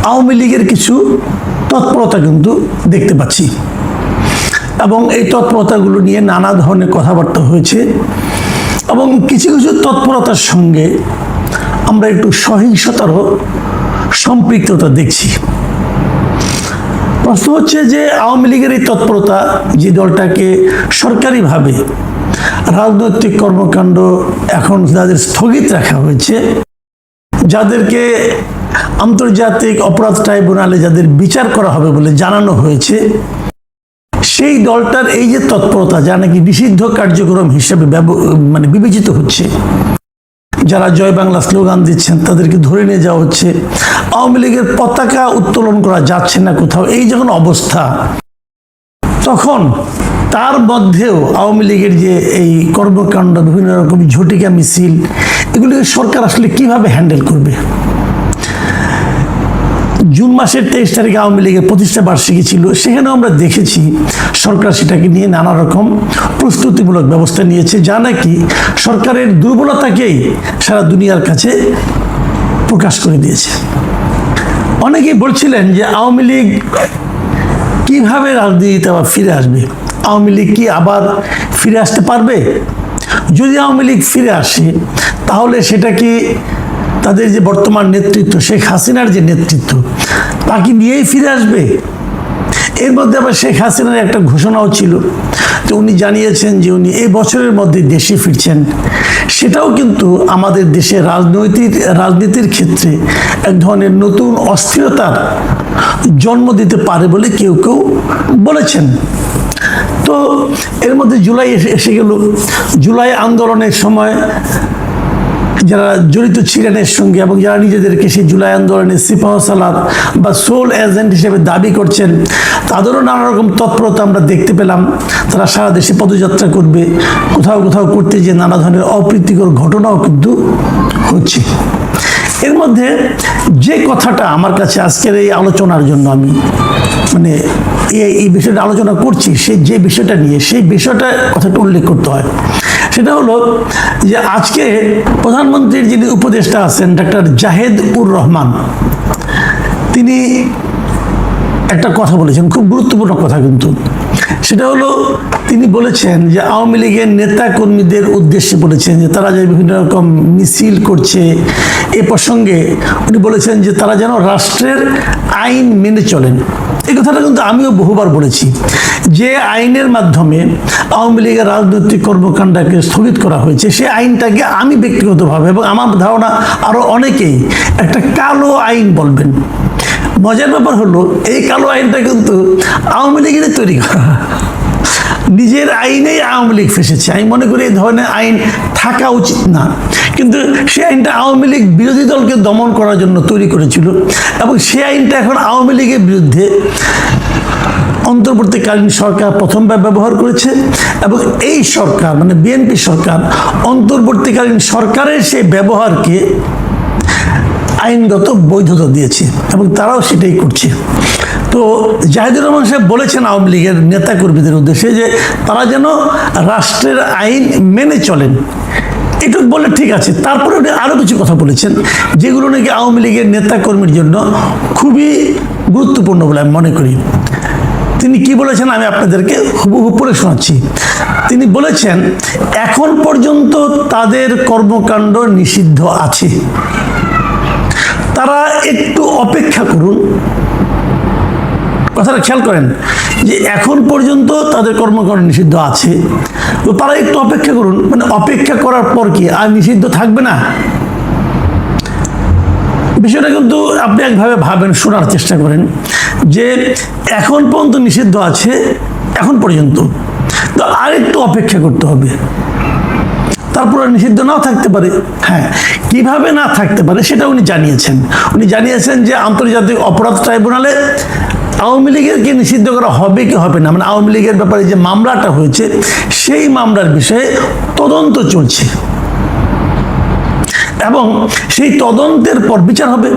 আওয়ামী লীগের কিছু তৎপরতা কিন্তু দেখতে পাচ্ছি এবং এই তৎপরতাগুলো নিয়ে নানা ধরনের কথাবার্তা হয়েছে এবং কিছু কিছু তৎপরতার সঙ্গে আমরা একটু সহিংসতারও সম্পৃক্ততা দেখছি। প্রশ্ন হচ্ছে যে আওয়ামী লীগের এই তৎপরতা, যে দলটাকে সরকারিভাবে রাজনৈতিক কর্মকাণ্ড এখন যাদের স্থগিত রাখা হয়েছে, যাদেরকে আন্তর্জাতিক অপরাধ ট্রাইব্যুনালে যাদের বিচার করা হবে বলে জানানো হয়েছে, সেই দলটার এই যে তৎপরতা, যা নাকি নিষিদ্ধ কার্যক্রম হিসেবে বিবেচিত হচ্ছে, যারা জয় বাংলা স্লোগান দিচ্ছেন তাদেরকে ধরে নিয়ে যাওয়া হচ্ছে, আওয়ামী লীগের পতাকা উত্তোলন করা যাচ্ছে না কোথাও, এই যখন অবস্থা, তখন তার মধ্যেও আওয়ামী লীগের যে এই কর্মকাণ্ড, বিভিন্ন রকম ঝটিকা মিছিল, এগুলিকে সরকার আসলে কিভাবে হ্যান্ডেল করবে? জুন মাসের 23 তারিখে আওয়ামী লীগের প্রতিষ্ঠা বার্ষিকী ছিল, সেখানেও আমরা দেখেছি সরকার সেটাকে নিয়ে নানা রকম প্রস্তুতিমূলক ব্যবস্থা নিয়েছে, যা নাকি সরকারের দুর্বলতাকেই সারা দুনিয়ার কাছে প্রকাশ করে দিয়েছে। অনেকেই বলছিলেন যে আওয়ামী লীগ কিভাবে রাজনীতিতে আবার ফিরে আসবে, আওয়ামী লীগ কি আবার ফিরে আসতে পারবে? যদি আওয়ামী লীগ ফিরে আসে তাহলে সেটা কি তাদের যে বর্তমান নেতৃত্ব, শেখ হাসিনার যে নেতৃত্ব, তাকে নিয়েই ফিরে আসবে? এর মধ্যে আবার শেখ হাসিনার একটা ঘোষণাও ছিল, তো উনি জানিয়েছেন যে উনি এই বছরের মধ্যে দেশে ফিরছেন। সেটাও কিন্তু আমাদের দেশের রাজনীতির ক্ষেত্রে এক ধরনের নতুন অস্থিরতার জন্ম দিতে পারে বলে কেউ কেউ বলেছেন। তো এর মধ্যে জুলাই এসে গেল। জুলাই আন্দোলনের সময় যারা জড়িত ছিলেন এর সঙ্গে এবং যারা নিজেদেরকে সেই জুলাই আন্দোলনের সিপাহসালার বা সোল এজেন্ট হিসেবে দাবি করছেন, তাদেরও নানা রকম তৎপরতা আমরা দেখতে পেলাম। তারা সারা দেশে পদযাত্রা করবে, কোথাও কোথাও করতে যে নানা ধরনের অপ্রীতিকর ঘটনাও কিন্তু হচ্ছে। এর মধ্যে যে কথাটা আমার কাছে আজকের এই আলোচনার জন্য আমি এই বিষয়টা আলোচনা করছি, যে বিষয়টা নিয়ে, সেই বিষয়টা কথাটা উল্লেখ করতে হয়। সেটা হলো যে আজকে প্রধানমন্ত্রীর যিনি উপদেষ্টা আছেন ডক্টর জাহেদ-উর-রহমান, তিনি একটা কথা বলেছেন, খুব গুরুত্বপূর্ণ কথা কিন্তু। সেটা হলো তিনি বলেছেন যে আওয়ামী লীগের নেতা কর্মীদের উদ্দেশ্যে বলেছেন যে তারা যে বিভিন্ন রকম মিছিল করছে, এ প্রসঙ্গে উনি বলেছেন যে তারা যেন রাষ্ট্রের আইন মেনে চলেন। এই কথাটা কিন্তু আমিও বহুবার বলেছি, যে আইনের মাধ্যমে আওয়ামী লীগের রাজনৈতিক কর্মকাণ্ডকে স্থগিত করা হয়েছে, সেই আইনটাকে আমি ব্যক্তিগতভাবে এবং আমার ধারণা আরও অনেকেই একটা কালো আইন বলবেন। মজার ব্যাপার হলো এই কালো আইনটা কিন্তু আওয়ামী লীগেরই তৈরি করা, নিজের আইনেই আওয়ামী লীগ ফেসেছে। আমি মনে করি এই ধরনের আইন থাকা উচিত না, কিন্তু সেই আইনটা আওয়ামী লীগ বিরোধী দলকে দমন করার জন্য তৈরি করেছিল এবং সেই আইনটা এখন আওয়ামী লীগের বিরুদ্ধে অন্তর্বর্তীকালীন সরকার প্রথমবার ব্যবহার করেছে এবং এই সরকার বিএনপি সরকার অন্তর্বর্তীকালীন সরকারের সেই ব্যবহারকে আইনগত বৈধতা দিয়েছে এবং তারাও সেটাই করছে। তো জাহেদুর রহমান সাহেব বলেছেন আওয়ামী লীগের নেতাকর্মীদের উদ্দেশ্যে যে তারা যেন রাষ্ট্রের আইন মেনে চলেন। এটুকু বলে ঠিক আছে। তারপরে উনি আরও কিছু কথা বলেছেন যেগুলো নাকি আওয়ামী লীগের নেতাকর্মীর জন্য খুবই গুরুত্বপূর্ণ বলে আমি মনে করি। তিনি কি বলেছেন আমি আপনাদেরকে হুবহু পড়ে শোনাচ্ছি। তিনি বলেছেন এখন পর্যন্ত তাদের কর্মকাণ্ড নিষিদ্ধ আছে, তারা একটু অপেক্ষা করুন। কথাটা খেয়াল করেন যে এখন পর্যন্ত তাদের কর্মকাণ্ড নিষিদ্ধ আছে, তো তারা একটু অপেক্ষা করুন। অপেক্ষা করার পর কি আর নিষিদ্ধ থাকবে না? বিষয়টা কিন্তু আপনি একভাবে ভাবেন, শোনার চেষ্টা করেন যে এখন পর্যন্ত নিষিদ্ধ আছে, এখন পর্যন্ত, তো আর একটু অপেক্ষা করতে হবে, তারপরে নিষিদ্ধ নাও থাকতে পারে। হ্যাঁ, কিভাবে না থাকতে পারে সেটা উনি জানিয়েছেন। উনি জানিয়েছেন যে আন্তর্জাতিক অপরাধ ট্রাইব্যুনালে আওয়ামী লীগেরকে নিষিদ্ধ করা হবে কি হবে না, আওয়ামী লীগের ব্যাপারে যে মামলাটা হয়েছে সেই মামলার বিষয়ে তদন্ত চলছে এবং সেই তদন্তের পর বিচার হবে।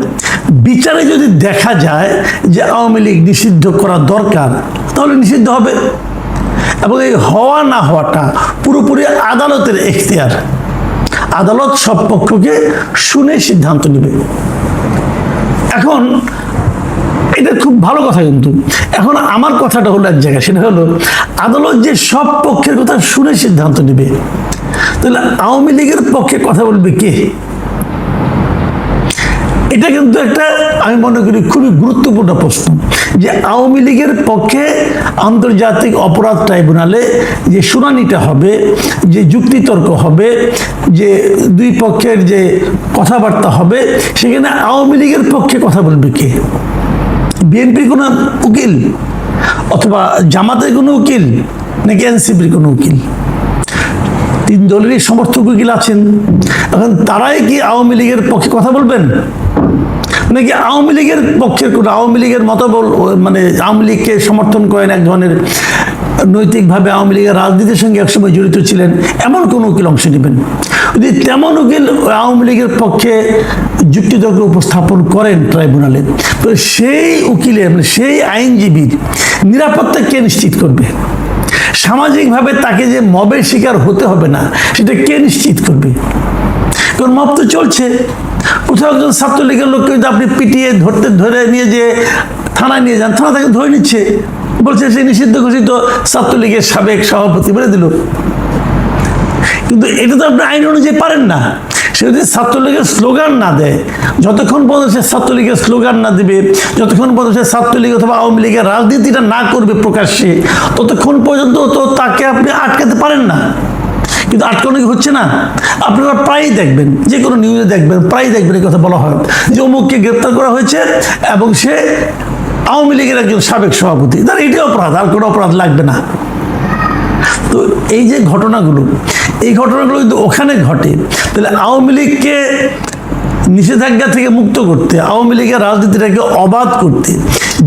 বিচারে যদি দেখা যায় যে আওয়ামী লীগ নিষিদ্ধ করা দরকার, তাহলে নিষিদ্ধ হবে এবং এই হওয়া না হওয়াটা পুরোপুরি আদালতের এখতিয়ার। আদালত সব পক্ষকে শুনে সিদ্ধান্ত নেবে। এখন এটা খুব ভালো কথা, কিন্তু এখন আমার কথাটা হলো এক জায়গায়, সেটা হলো আদালত যে সব পক্ষের কথা শুনে সিদ্ধান্ত নেবে, তাহলে আওয়ামী লীগের পক্ষে কথা বলবে কে? এটা কিন্তু একটা আমি মনে করি খুবই গুরুত্বপূর্ণ প্রশ্ন, যে আওয়ামী লীগের পক্ষে আন্তর্জাতিক অপরাধ ট্রাইব্যুনালে যে শুনানিটা হবে, যে যুক্তিতর্ক হবে, যে দুই পক্ষের যে কথাবার্তা হবে, সেখানে আওয়ামী লীগের পক্ষে কথা বলবে কে? বিএনপির কোনো উকিল, অথবা জামাতের কোনো উকিল, নাকি এনসিপির কোনো উকিল? তিন দলেরই সমর্থক উকিল আছেন, এখন তারাই কি আওয়ামী লীগের পক্ষে কথা বলবেন, নাকি আওয়ামী লীগের পক্ষের কোনো আওয়ামী লীগের মতবল, মানে আওয়ামী লীগকে সমর্থন করেন, এক ধরনের নৈতিকভাবে আওয়ামী লীগের রাজনীতির সঙ্গে একসময় জড়িত ছিলেন, এমন কোন উকিল অংশ নেবেন? যদি তেমন উকিল আওয়ামী লীগের পক্ষে যুক্তিতর্ক উপস্থাপন করেন ট্রাইব্যুনালে, তো সেই উকিলের মানে সেই আইনজীবীর নিরাপত্তা কে নিশ্চিত করবে? সামাজিকভাবে তাকে যে মবের শিকার হতে হবে না, সেটা কে নিশ্চিত করবে? কারণ মব তো চলছে, কোথাও একজন ছাত্রলীগের লোককে যদি আপনি পিটিয়ে ধরে নিয়ে যে থানায় নিয়ে যান, থানা তাকে ধরে নিচ্ছে, বলছে সে নিষিদ্ধ ঘোষিত ছাত্রলীগের সাবেক সভাপতি বলে দিল। কিন্তু এটা তো আপনি আইন অনুযায়ী পারেন না। সে যদি ছাত্রলীগের স্লোগান না দেয়, যতক্ষণ পর্যন্ত সে ছাত্রলীগের স্লোগান না দেবে, যতক্ষণ পর্যন্ত সে ছাত্রলীগ অথবা আওয়ামী লীগের রাজনীতিটা না করবে প্রকাশ্যে, ততক্ষণ পর্যন্ত তো তাকে আপনি আটকাতে পারেন না। কিন্তু আটকানো কি হচ্ছে না? আপনারা প্রায়ই দেখবেন, যে কোনো নিউজে দেখবেন, প্রায়ই দেখবেন এই কথা বলা হয় যে অমুককে গ্রেপ্তার করা হয়েছে এবং সে আওয়ামী লীগের একজন সাবেক সভাপতি, তার এটাই অপরাধ, আর কোনো অপরাধ লাগবে না। তো এই যে ঘটনাগুলো, এই ঘটনাগুলো যদি ওখানে ঘটে, তাহলে আওয়ামী লীগকে নিষেধাজ্ঞা থেকে মুক্ত করতে, আওয়ামী লীগের রাজনীতিটাকে অবাধ করতে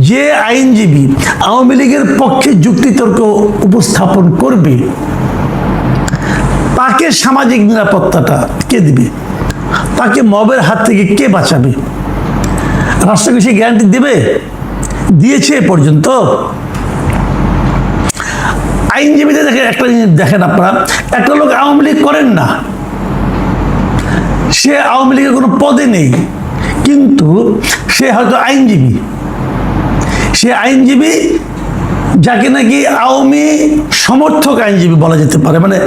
যে আইনজীবী আওয়ামী লীগের পক্ষে যুক্তিতর্ক উপস্থাপন করবে, তাকে সামাজিক নিরাপত্তাটা কে দিবে? তাকে মবের হাত থেকে কে বাঁচাবে? রাষ্ট্রকে সে গ্যারান্টি দেবে? দিয়েছে এ পর্যন্ত? আইনজীবীদের দেখেন, একটা জিনিস দেখেন আপনারা, একটা লোক আওয়ামী লীগ করেন না, সে আওয়ামী লীগের কোনো পদে নেই, কিন্তু সে হয়তো আইনজীবী, সে আইনজীবী যাকে নাকি আওয়ামী সমর্থক আইনজীবী বলা যেতে পারে। মানে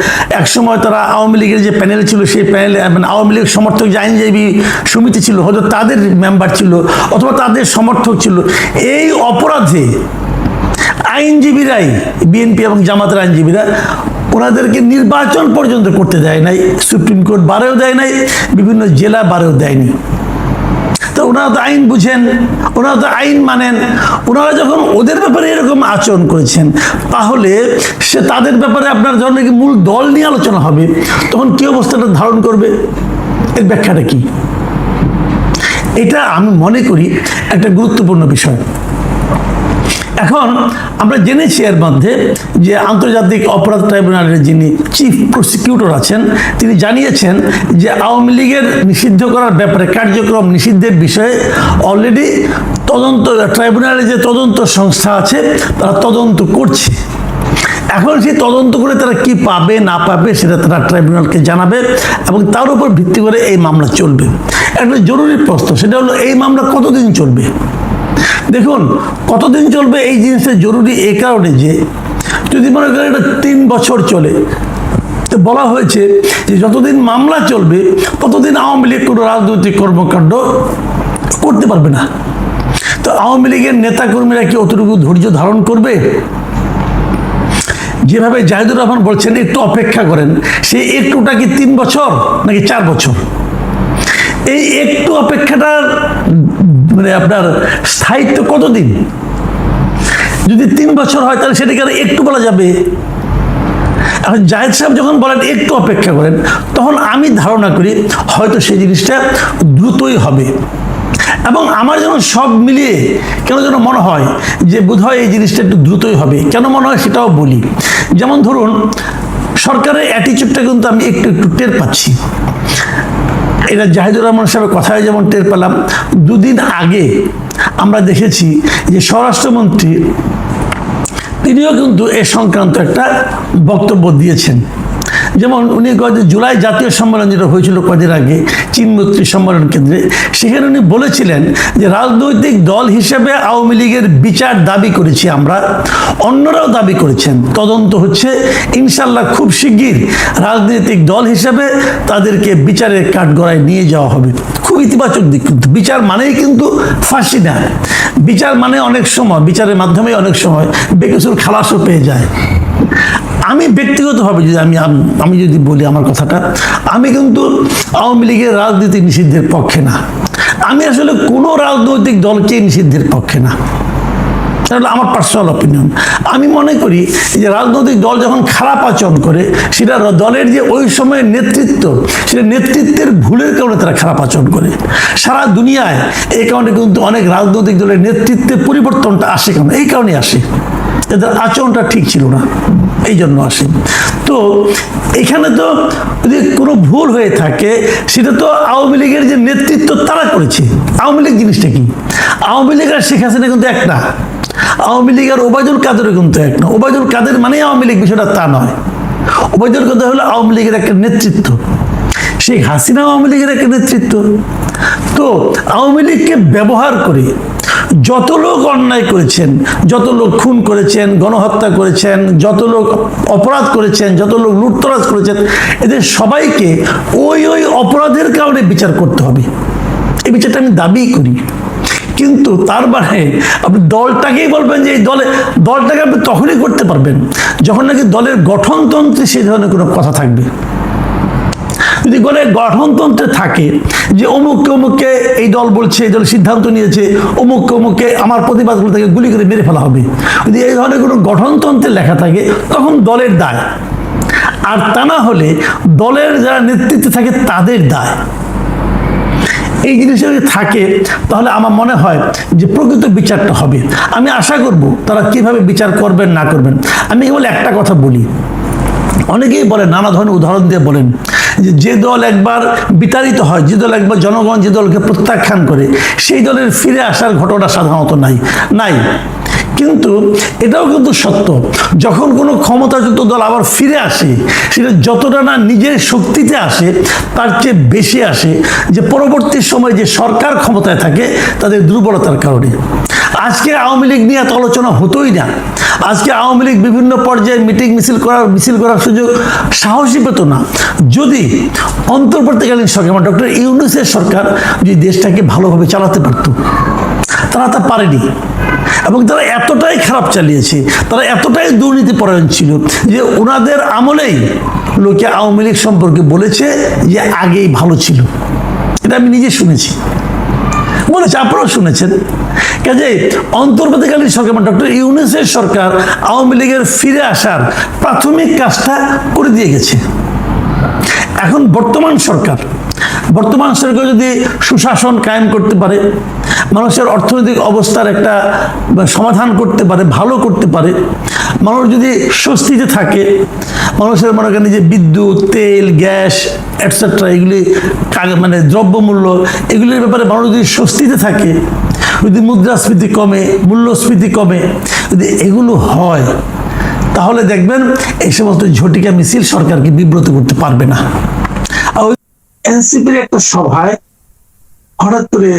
একসময় তারা আওয়ামী লীগের যে প্যানেল ছিল, সেই প্যানেলে মানে আওয়ামী লীগ সমর্থক যে আইনজীবী সমিতি ছিল, হয়তো তাদের মেম্বার ছিল অথবা তাদের সমর্থক ছিল। এই অপরাধে আইনজীবীরাই, বিএনপি এবং জামাতের আইনজীবীরা, ওনাদেরকে নির্বাচন পর্যন্ত করতে দেয় নাই, সুপ্রিম কোর্ট বারেও দেয় নাই, বিভিন্ন জেলা বারেও দেয়নি। তো ওনারা তো আইন বুঝেন, ওনারা তো আইন মানেন। ওনারা যখন ওদের ব্যাপারে এরকম আচরণ করেছেন, তাহলে সে তাদের ব্যাপারে আপনার ধরনের কি মূল দল নিয়ে আলোচনা হবে, তখন কি অবস্থাটা ধারণ করবে? এর ব্যাখ্যাটা কি? এটা আমি মনে করি একটা গুরুত্বপূর্ণ বিষয়। এখন আমরা জেনেছি এর মধ্যে যে আন্তর্জাতিক অপরাধ ট্রাইব্যুনালের যিনি চিফ প্রসিকিউটর আছেন, তিনি জানিয়েছেন যে আওয়ামী লীগের নিষিদ্ধ করার ব্যাপারে, কার্যক্রম নিষিদ্ধের বিষয়ে অলরেডি তদন্ত, ট্রাইব্যুনালে যে তদন্ত সংস্থা আছে তারা তদন্ত করছে। এখন সেই তদন্ত করে তারা কি পাবে না পাবে সেটা তারা ট্রাইব্যুনালকে জানাবে এবং তার উপর ভিত্তি করে এই মামলা চলবে। একটা জরুরি প্রশ্ন, সেটা হলো এই মামলা কতদিন চলবে? দেখুন, কতদিন চলবে এই জিনিসটা জরুরি এই কারণে যে যদি মনে করেন এটা 3 বছর চলে, তো বলা হয়েছে যে যতদিন মামলা চলবে ততদিন আওয়ামী লীগ কোনো রাজনৈতিক কর্মকাণ্ড করতে পারবে না। তো আওয়ামী লীগের নেতাকর্মীরা কি অতটুকু ধৈর্য ধারণ করবে? যেভাবে জাহিদুর রহমান বলছেন একটু অপেক্ষা করেন, সেই একটুটা কি 3 বছর নাকি 4 বছর? এই একটু অপেক্ষাটার মানে আপনার স্থায়িত্ব কতদিন? যদি 3 বছর হয় তাহলে সেটাকে আর একটু বলা যাবে? এখন জাহিদ সাহেব যখন বলেন একটু অপেক্ষা করেন, তখন আমি ধারণা করি হয়তো সেই জিনিসটা দ্রুতই হবে। এবং আমার যেন সব মিলিয়ে কেন যেন মনে হয় যে বোধহয় এই জিনিসটা একটু দ্রুতই হবে। কেন মনে হয় সেটাও বলি। যেমন ধরুন, সরকারের অ্যাটিচিউডটা কিন্তু আমি একটু একটু টের পাচ্ছি। এটা জাহিদুর রহমান সাহেবের কথায় যেমন টের পেলাম, 2 দিন আগে আমরা দেখেছি যে স্বরাষ্ট্রমন্ত্রী তিনিও কিন্তু এ সংক্রান্ত একটা বক্তব্য দিয়েছেন যেমন উনি জুলাই জাতীয় সম্মেলন যেটা হয়েছিল কদিন আগে চীনমৈত্রী সম্মেলন কেন্দ্রে, সেখানে উনি বলেছিলেন যে রাজনৈতিক দল হিসেবে আওয়ামী লীগের বিচার দাবি করেছি আমরা, অন্যরাও দাবি করেছেন, তদন্ত হচ্ছে, ইনশাল্লাহ খুব শিগগির রাজনৈতিক দল হিসেবে তাদেরকে বিচারের কাঠগড়ায় নিয়ে যাওয়া হবে। খুব ইতিবাচক দিক, কিন্তু বিচার মানেই কিন্তু ফাঁসি না, বিচার মানে অনেক সময় বিচারের মাধ্যমে অনেক সময় বেকসুর খালাসও পেয়ে যায়। আমি ব্যক্তিগতভাবে যদি আমি যদি বলি আমার কথাটা, আমি কিন্তু আওয়ামী লীগের রাজনীতি নিষিদ্ধের পক্ষে না, আমি আসলে কোনো রাজনৈতিক দলকে নিষিদ্ধের পক্ষে না, তাহলে আমার পার্সোনাল অপিনিয়ন। আমি মনে করি যে রাজনৈতিক দল যখন খারাপ আচরণ করে, সেটা দলের যে ওই সময়ের নেতৃত্ব, সেটা নেতৃত্বের ভুলের কারণে তারা খারাপ আচরণ করে। সারা দুনিয়ায় এই কারণে কিন্তু অনেক রাজনৈতিক দলের নেতৃত্বের পরিবর্তনটা আসে, কেন এই কারণে আসে, এদের আচরণটা ঠিক ছিল না, এই জন্য আসে। তো এখানে তো যদি কোনো ভুল হয়ে থাকে, সেটা তো আওয়ামী লীগের যে নেতৃত্ব তারা করেছে। আওয়ামী লীগ জিনিসটা কি? আওয়ামী লীগ আর শেখ হাসিনা কিন্তু এক না, আওয়ামী লীগ আর ওবায়দুল কাদেরও কিন্তু এক না। ওবায়দুল কাদের মানে আওয়ামী লীগ, বিষয়টা তা নয়। ওবায়দুল কাদের হলো আওয়ামী লীগের একটা নেতৃত্ব, শেখ হাসিনা আওয়ামী লীগের একটা নেতৃত্ব। তো আওয়ামী লীগকে ব্যবহার করে যত লোক অন্যায় করেছেন, যত লোক খুন করেছেন, গণহত্যা করেছেন, যত লোক অপরাধ করেছেন, যত লোক লুটতরাজ করেছেন, এদের সবাইকে ওই অপরাধের কারণে বিচার করতে হবে। এই বিচারটা আমি দাবি করি। কিন্তু তার মানে আপনি দলটাকেই বলবেন যে এই দলটাকে আপনি তখনই করতে পারবেন যখন নাকি দলের গঠনতন্ত্রে সেই ধরনের কোনো কথা থাকবে। যদি দলের গঠনতন্ত্রে থাকে যে অমুককে অমুককে এই দল বলছে, এই দল সিদ্ধান্ত নিয়েছে, অমুককে অমুককে আমার প্রতিবাদ করে তাকে গুলি করে মেরে ফেলা হবে, যদি এই ধরনের কোনো গঠনতন্ত্রে লেখা থাকে, তখন দলের দায়। আর তা না হলে দলের যারা নেতৃত্বে থাকে তাদের দায়। এই জিনিসটা যদি থাকে, তাহলে আমার মনে হয় যে প্রকৃত বিচারটা হবে। আমি আশা করব তারা কিভাবে বিচার করবেন না করবেন। আমি কেবল একটা কথা বলি, অনেকেই বলেন, নানা ধরনের উদাহরণ দিয়ে বলেন যে দল একবার বিতাড়িত হয়, যে দল একবার জনগণ যে দলকে প্রত্যাখ্যান করে, সেই দলের ফিরে আসার ঘটনা সাধারণত নাই। কিন্তু এটাও কিন্তু সত্য, যখন কোনো ক্ষমতাযুক্ত দল আবার ফিরে আসে, সেটা যতটা না নিজের শক্তিতে আসে, তার চেয়ে বেশি আসে যে পরবর্তী সময় যে সরকার ক্ষমতায় থাকে তাদের দুর্বলতার কারণে। আজকে আওয়ামী লীগ নিয়ে এত আলোচনা হতোই না। আজকে আওয়ামী লীগ বিভিন্ন পর্যায়ে মিছিল করার সুযোগ সাহসী পেত না, যদি অন্তর্বর্তীকালীন সরকার, ডক্টর ইউনূসের সরকার যদি দেশটাকে ভালোভাবে চালাতে পারত। তারা তা পারেনি, এবং তারা এতটাই খারাপ চালিয়েছে, তারা এতটাই দুর্নীতিপরায়ণ ছিল যে ওনাদের আমলেই লোকে আওয়ামী লীগ সম্পর্কে বলেছে যে আগেই ভালো ছিল। এটা আমি নিজে শুনেছি, বলেছে, আপনারাও শুনেছেন। কাজে অন্তর্বর্তীকালীন সরকার, ডক্টর ইউনূসের সরকার আওয়ামী লীগের ফিরে আসার প্রাথমিক কাজটা করে দিয়ে গেছে। এখন বর্তমান সরকার যদি সুশাসন কায়েম করতে পারে, মানুষের অর্থনৈতিক অবস্থার একটা সমাধান করতে পারে, ভালো করতে পারে, মানুষ যদি স্বস্তিতে থাকে, মানুষের মনে করেন যে বিদ্যুৎ, তেল, গ্যাস এটসেট্রা, এগুলি মানে দ্রব্যমূল্য, এগুলির ব্যাপারে মানুষ যদি স্বস্তিতে থাকে, যদি মুদ্রাস্ফীতি কমে, মূল্যস্ফীতি কমে, যদি এগুলো হয়, তাহলে দেখবেন এই সমস্ত ঝটিকা মিছিল সরকারকে বিব্রত করতে পারবে না। এনসিপির একটা সভায় হঠাৎ করে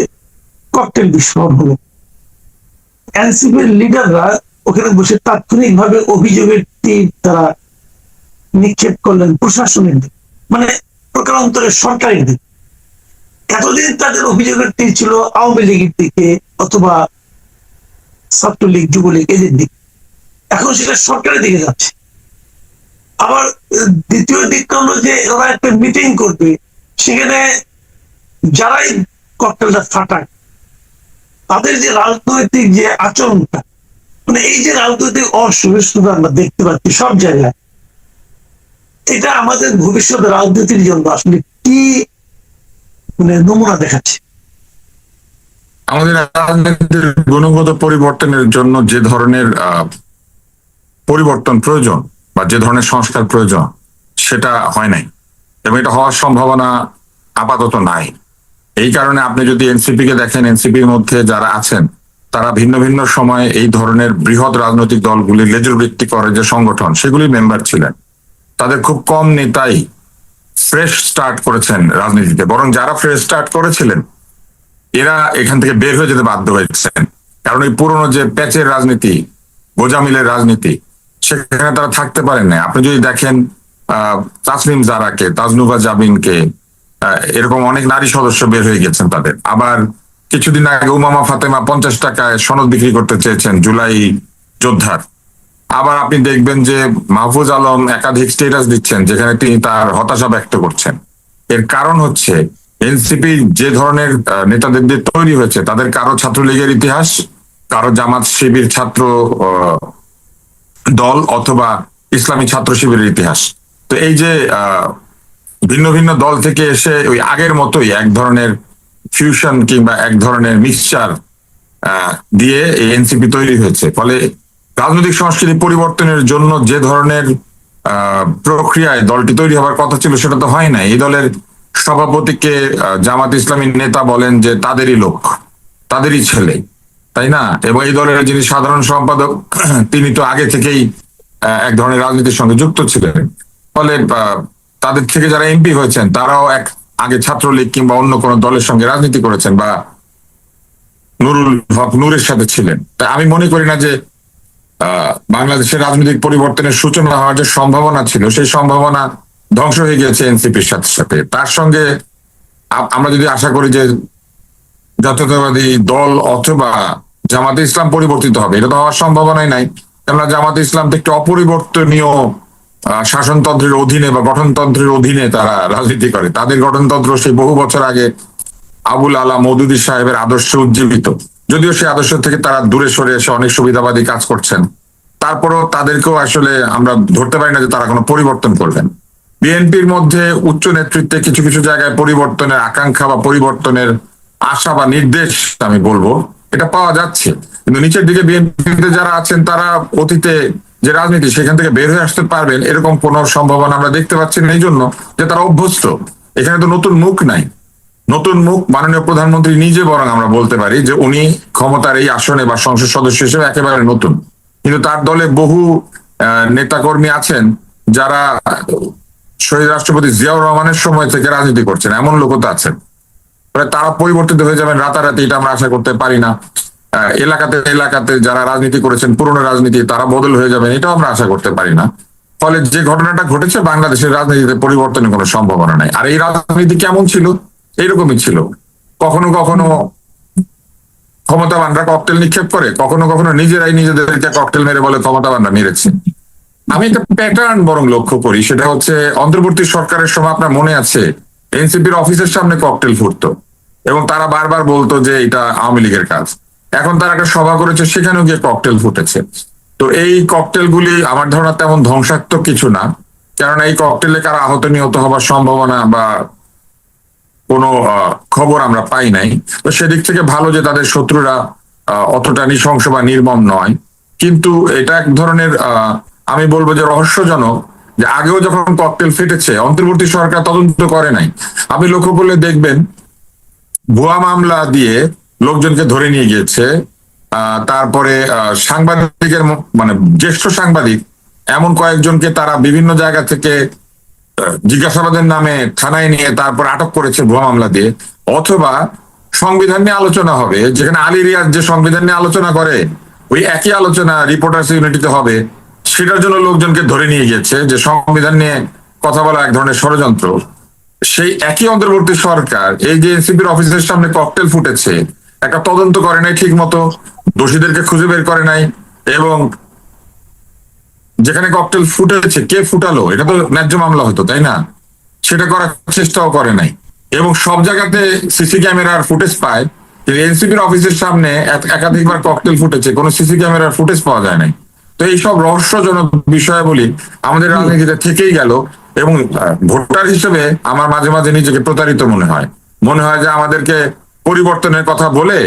ককটেল বিস্ফোরণ হলো। এনসিপির লিডাররা ওখানে বসে তাৎক্ষণিকভাবে অভিযোগের তীর তারা নিক্ষেপ করলেন প্রশাসনের দিকে, মানে প্রকারান্তরে সরকারের দিকে। এতদিন তাদের অভিযোগের তীর ছিল আওয়ামী লীগের দিকে অথবা ছাত্রলীগ, যুবলীগ, এদের দিকে। এখন সেটা সরকারের দিকে যাচ্ছে। আবার দ্বিতীয় দিকটা হলো যে ওরা একটা মিটিং করবে, সেখানে যারাই ককটেলটা ফাটায় তাদের যে রাজনৈতিক যে আচরণটা, মানে এই যে রাজনৈতিক অসহিষ্ণুতা আমরা দেখতে পাচ্ছি সব জায়গায়, এটা আমাদের ভবিষ্যৎ রাজনীতির জন্য আসলে কি মানে নমুনা দেখাচ্ছে। আমাদের রাজনীতির গুণগত পরিবর্তনের জন্য যে ধরনের পরিবর্তন প্রয়োজন বা যে ধরনের সংস্কার প্রয়োজন, সেটা হয় নাই, এবং এটা হওয়ার সম্ভাবনা আপাতত নাই। এই কারণে আপনি যদি এনসিপি কে দেখেন, এনসিপির মধ্যে যারা আছেন তারা ভিন্ন ভিন্ন সময়ে এই ধরনের বৃহৎ রাজনৈতিক দলগুলির লেজুর ভিত্তি করে যে সংগঠন, সেগুলির মেম্বার ছিলেন। তাদের খুব কম নেতাই ফ্রেশ স্টার্ট করেছেন রাজনীতিতে, বরং যারা ফ্রেশ স্টার্ট করেছিলেন এরা এখান থেকে বের হয়ে যেতে বাধ্য হয়েছেন। কারণ এই পুরনো যে প্যাচের রাজনীতি, গোজামিলের রাজনীতি, সেখানে তারা থাকতে পারেন না। আপনি যদি দেখেন তাসনিম জারাকে, তাজনুভা জাবিনকে, এরকম অনেক নারী সদস্য বের হয়ে গেছেন তাদের। আবার কিছুদিন আগে উমামা ফাতেমা 50 টাকায় সনদ বিক্রি করতে চেয়েছেন জুলাই যোদ্ধার। আবার আপনি দেখবেন যে মাহফুজ আলম একাধিক স্টেটাস দিচ্ছেন যেখানে তিনি তার হতাশা ব্যক্ত করছেন। এর কারণ হচ্ছে এনসিপি যে ধরনের নেতাদের দিয়ে তৈরি হয়েছে, তাদের কারো ছাত্রলীগের ইতিহাস, কারো জামাত শিবির ছাত্র দল অথবা ইসলামী ছাত্র শিবিরের ইতিহাস। তো এই যে ভিন্ন ভিন্ন দল থেকে এসে ওই আগের মতোই এক ধরনের ফিউশন কিংবা এক ধরনের মিক্সচার দিয়ে এই এনসিপি তৈরি হয়েছে। ফলে রাজনৈতিক সংস্কৃতি পরিবর্তনের জন্য যে ধরনের প্রক্রিয়ায় দলটি তৈরি হওয়ার কথা ছিল সেটা তো হয় না। এই দলের সভাপতিকে জামাত ইসলামীর নেতা বলেন যে তাদেরই লোক, তাদেরই ছেলে, তাই না? এবং এই দলের যিনি সাধারণ সম্পাদক তিনি তো আগে থেকেই এক ধরনের রাজনীতির সঙ্গে যুক্ত ছিলেন। ফলে তাদের থেকে যারা এমপি হয়েছেন তারাও আগে ছাত্রলীগ কিংবা অন্য কোনো দলের সঙ্গে রাজনীতি করেছেন বা নুরুল হক নূরের সাথে ছিলেন। তাই আমি মনে করি না যে বাংলাদেশের রাজনৈতিক পরিবর্তনের সূচনা হওয়ার যে সম্ভাবনা ছিল সেই সম্ভাবনা ধ্বংস হয়ে গেছে এনসিপির সাথে সাথে। তার সঙ্গে আমরা যদি আশা করি যে জাতীয়তাবাদী দল অথবা জামাতে ইসলাম পরিবর্তিত হবে, এটা তো হওয়ার সম্ভাবনাই নাই। কেননা জামাতে ইসলাম তো একটি অপরিবর্তনীয় শাসনতন্ত্রের অধীনে বা গঠনতন্ত্রের অধীনে তারা রাজনীতি করে। তাদের গঠনতন্ত্র সেই বহু বছর আগে আবুল আলা মওদুদী সাহেবের আদর্শে উজ্জীবিত, যদিও সেই আদর্শ থেকে তারা দূরে সরে এসে অনেক সুবিধাবাদী কাজ করছেন। তারপরও তাদেরকেও আসলে আমরা ধরতে পারি না যে তারা কোনো পরিবর্তন করবেন। বিএনপির মধ্যে উচ্চ নেতৃত্বে কিছু কিছু জায়গায় পরিবর্তনের আকাঙ্ক্ষা বা পরিবর্তনের আশা বা নির্দেশ আমি বলবো এটা পাওয়া যাচ্ছে, কিন্তু নিচের দিকে বিএনপিতে যারা আছেন তারা অতীতে যে রাজনীতি সেখান থেকে বের হয়ে আসতে পারবেন এরকম কোনো সম্ভাবনা আমরা দেখতে পাচ্ছি না। এই জন্য যে তারা অভ্যস্ত, এখানে তো নতুন মুখ নাই। নতুন মুখ মাননীয় প্রধানমন্ত্রী নিজে, বরং আমরা বলতে পারি যে উনি ক্ষমতার এই আসনে বা সংসদ সদস্য হিসেবে একেবারে নতুন, কিন্তু তার দলে বহু নেতাকর্মী আছেন যারা শহীদ রাষ্ট্রপতি জিয়াউর রহমানের সময় থেকে রাজনীতি করছেন, এমন লোকও তো আছেন। তারা পরিবর্তিত হয়ে যাবেন রাতারাতি এটা আমরা আশা করতে পারি না। এলাকাতে যারা রাজনীতি করেছেন পুরনো রাজনীতি তারা বদল হয়ে যাবেন এটাও আমরা আশা করতে পারি না। ফলে যে ঘটনাটা ঘটেছে বাংলাদেশের রাজনীতিতে পরিবর্তনের কোনো সম্ভাবনা নাই। আর এই রাজনীতি কেমন ছিল? এইরকমই ছিল। কখনো কখনো ক্ষমতাবানরা ককটেল নিক্ষেপ করে, কখনো কখনো নিজেরাই নিজেদেরকে ককটেল মেরে বলে ক্ষমতাবানরা মেরেছে। আমি একটা প্যাটার্ন বরং লক্ষ্য করি, সেটা হচ্ছে অন্তর্বর্তী সরকারের সময় আপনার মনে আছে এনসিপির অফিসের সামনে ককটেল ফুটতো এবং তারা বারবার বলতো যে এটা আওয়ামী লীগের কাজ। এখন তারা একটা সভা করেছে, সেখানেও গিয়ে ককটেল ফুটেছে। তো এই ককটেল গুলি আমার ধারণা তেমন ধ্বংসাত্মক কিছু না, কারণ এই ককটেলে কারো আহত নিহত হবার সম্ভাবনা বা কোনো খবর আমরা পাই নাই। তো সেদিক থেকে ভালো যে তাদের শত্রুরা অতটা নৃশংস বা নির্মম নয়। কিন্তু এটা এক ধরনের আমি বলবো যে রহস্যজনক যে আগেও যখন ককটেল ফেটেছে অন্তর্বর্তী সরকার তদন্ত করে নাই। আপনি লক্ষ্য করলে দেখবেন ভুয়া মামলা দিয়ে লোকজনকে ধরে নিয়ে গিয়েছে। তারপরে সাংবাদিকের মানে জ্যেষ্ঠ সাংবাদিক এমন কয়েকজনকে তারা বিভিন্ন জায়গা থেকে জিজ্ঞাসাবাদের নামে থানায় নিয়ে তারপর আটক করেছে ভুয়া মামলা দিয়ে। অথবা সংবিধান নিয়ে আলোচনা হবে, যেখানে আলী রিয়াজ যে সংবিধান নিয়ে আলোচনা করে ওই একই আলোচনা রিপোর্টার্স ইউনিটিতে হবে, সেটার জন্য লোকজনকে ধরে নিয়ে গেছে যে সংবিধান নিয়ে কথা বলা এক ধরনের ষড়যন্ত্র। সেই একই অন্তর্বর্তী সরকার এই যে এনসিপির অফিসের সামনে ককটেল ফুটেছে একটা তদন্ত করে নাই ঠিক মতো, দোষীদেরকে খুঁজে বের করে নাই, এবং যেখানে ককটেল ফুটেছে কে ফুটালো এটা তো ন্যায্য মামলা হতো, তাই না? সেটা করার চেষ্টাও করে নাই। এবং সব জায়গাতে সিসি ক্যামেরার ফুটেজ পায়, এনসিপির অফিসের সামনে একাধিকবার ককটেল ফুটেছে, কোনো সিসি ক্যামেরার ফুটেজ পাওয়া যায় নাই। তো এইসব রহস্যজনক বিষয়াবলী আমাদের রাজনীতিতে থেকেই গেল। এবং ভোটার হিসেবে আমার মাঝে মাঝে নিজেকে প্রতারিত মনে হয় যে আমাদেরকে পরিবর্তনের কথা বলে